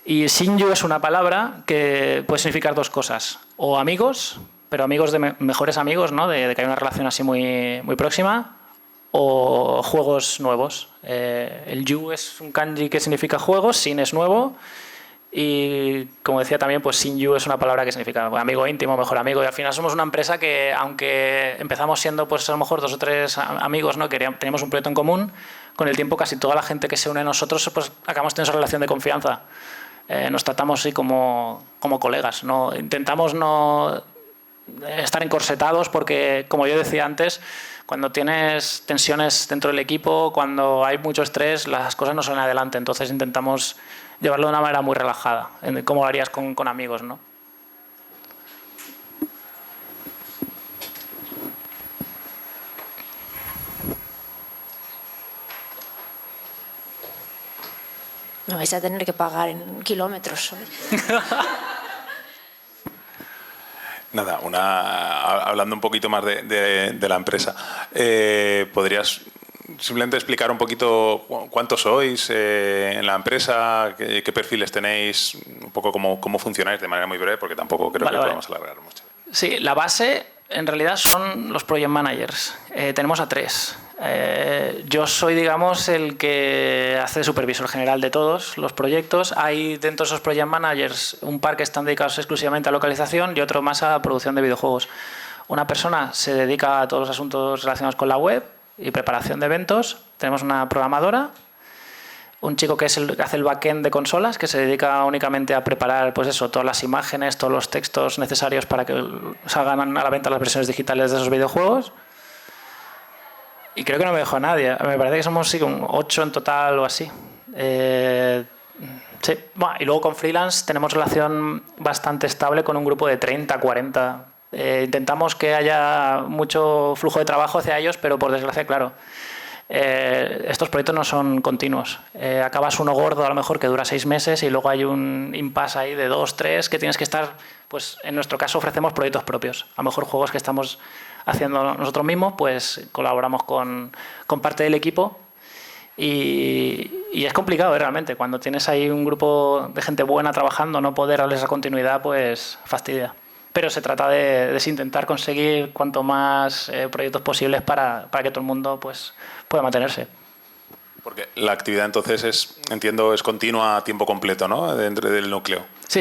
Y shinju es una palabra que puede significar dos cosas: o amigos pero amigos de mejores amigos, ¿no? De que hay una relación así muy, muy próxima, o juegos nuevos. El yu es un kanji que significa juegos, sin es nuevo, y como decía también, pues Shinju es una palabra que significa amigo íntimo, mejor amigo, y al final somos una empresa que, aunque empezamos siendo pues a lo mejor 2 o 3 amigos, ¿no? Teníamos un proyecto en común, con el tiempo casi toda la gente que se une a nosotros pues acabamos teniendo esa relación de confianza. Nos tratamos así como colegas, ¿no? Intentamos no estar encorsetados porque, como yo decía antes, cuando tienes tensiones dentro del equipo, cuando hay mucho estrés, las cosas no salen adelante. Entonces intentamos llevarlo de una manera muy relajada, como lo harías con amigos, ¿no? Me vais a tener que pagar en kilómetros hoy. Nada, hablando un poquito más de la empresa, ¿podrías simplemente explicar un poquito cuántos sois en la empresa, qué perfiles tenéis, un poco cómo funcionáis de manera muy breve, porque tampoco creo que podamos alargar mucho? Sí, la base en realidad son los project managers. Tenemos a 3. Yo soy, digamos, el que hace supervisor general de todos los proyectos. Hay dentro de esos project managers un par que están dedicados exclusivamente a localización y otro más a producción de videojuegos. Una persona se dedica a todos los asuntos relacionados con la web y preparación de eventos. Tenemos una programadora, un chico que hace el backend de consolas, que se dedica únicamente a preparar pues eso, todas las imágenes, todos los textos necesarios para que salgan a la venta las versiones digitales de esos videojuegos. Y creo que no me dejo a nadie. Me parece que somos 8 en total o así. Sí. Bueno, y luego con freelance tenemos relación bastante estable con un grupo de 30, 40. Intentamos que haya mucho flujo de trabajo hacia ellos, pero por desgracia, claro, estos proyectos no son continuos. Acabas uno gordo a lo mejor que dura 6 meses y luego hay un impasse ahí de 2, 3 que tienes que estar, pues en nuestro caso ofrecemos proyectos propios. A lo mejor juegos que estamos haciendo nosotros mismos, pues colaboramos con parte del equipo y es complicado realmente. Cuando tienes ahí un grupo de gente buena trabajando, no poder darles esa continuidad, pues fastidia. Pero se trata de intentar conseguir cuanto más proyectos posibles para que todo el mundo pues, pueda mantenerse. Porque la actividad entonces entiendo, es continua a tiempo completo, ¿no? Dentro del núcleo. Sí.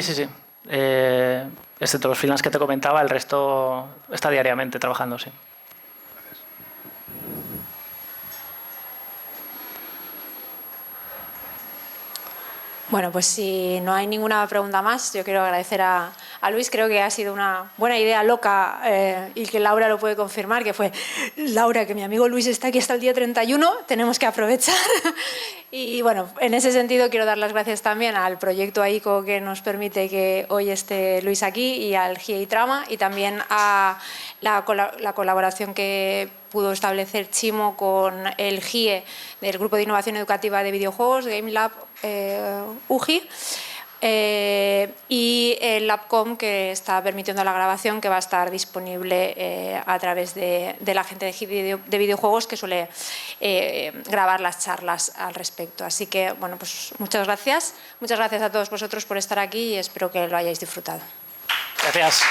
Excepto los freelance que te comentaba, el resto está diariamente trabajando, sí. Bueno, pues si no hay ninguna pregunta más, yo quiero agradecer a Luis. Creo que ha sido una buena idea loca y que Laura lo puede confirmar, que fue Laura, que mi amigo Luis está aquí hasta el día 31, tenemos que aprovechar. Y bueno, en ese sentido quiero dar las gracias también al proyecto AICO que nos permite que hoy esté Luis aquí y al GIE Trama y también a la colaboración que pudo establecer Chimo con el GIE del Grupo de Innovación Educativa de Videojuegos, GameLab UGI, y el LabCom que está permitiendo la grabación, que va a estar disponible a través de la gente de videojuegos que suele grabar las charlas al respecto. Así que, bueno, pues muchas gracias a todos vosotros por estar aquí y espero que lo hayáis disfrutado. Gracias.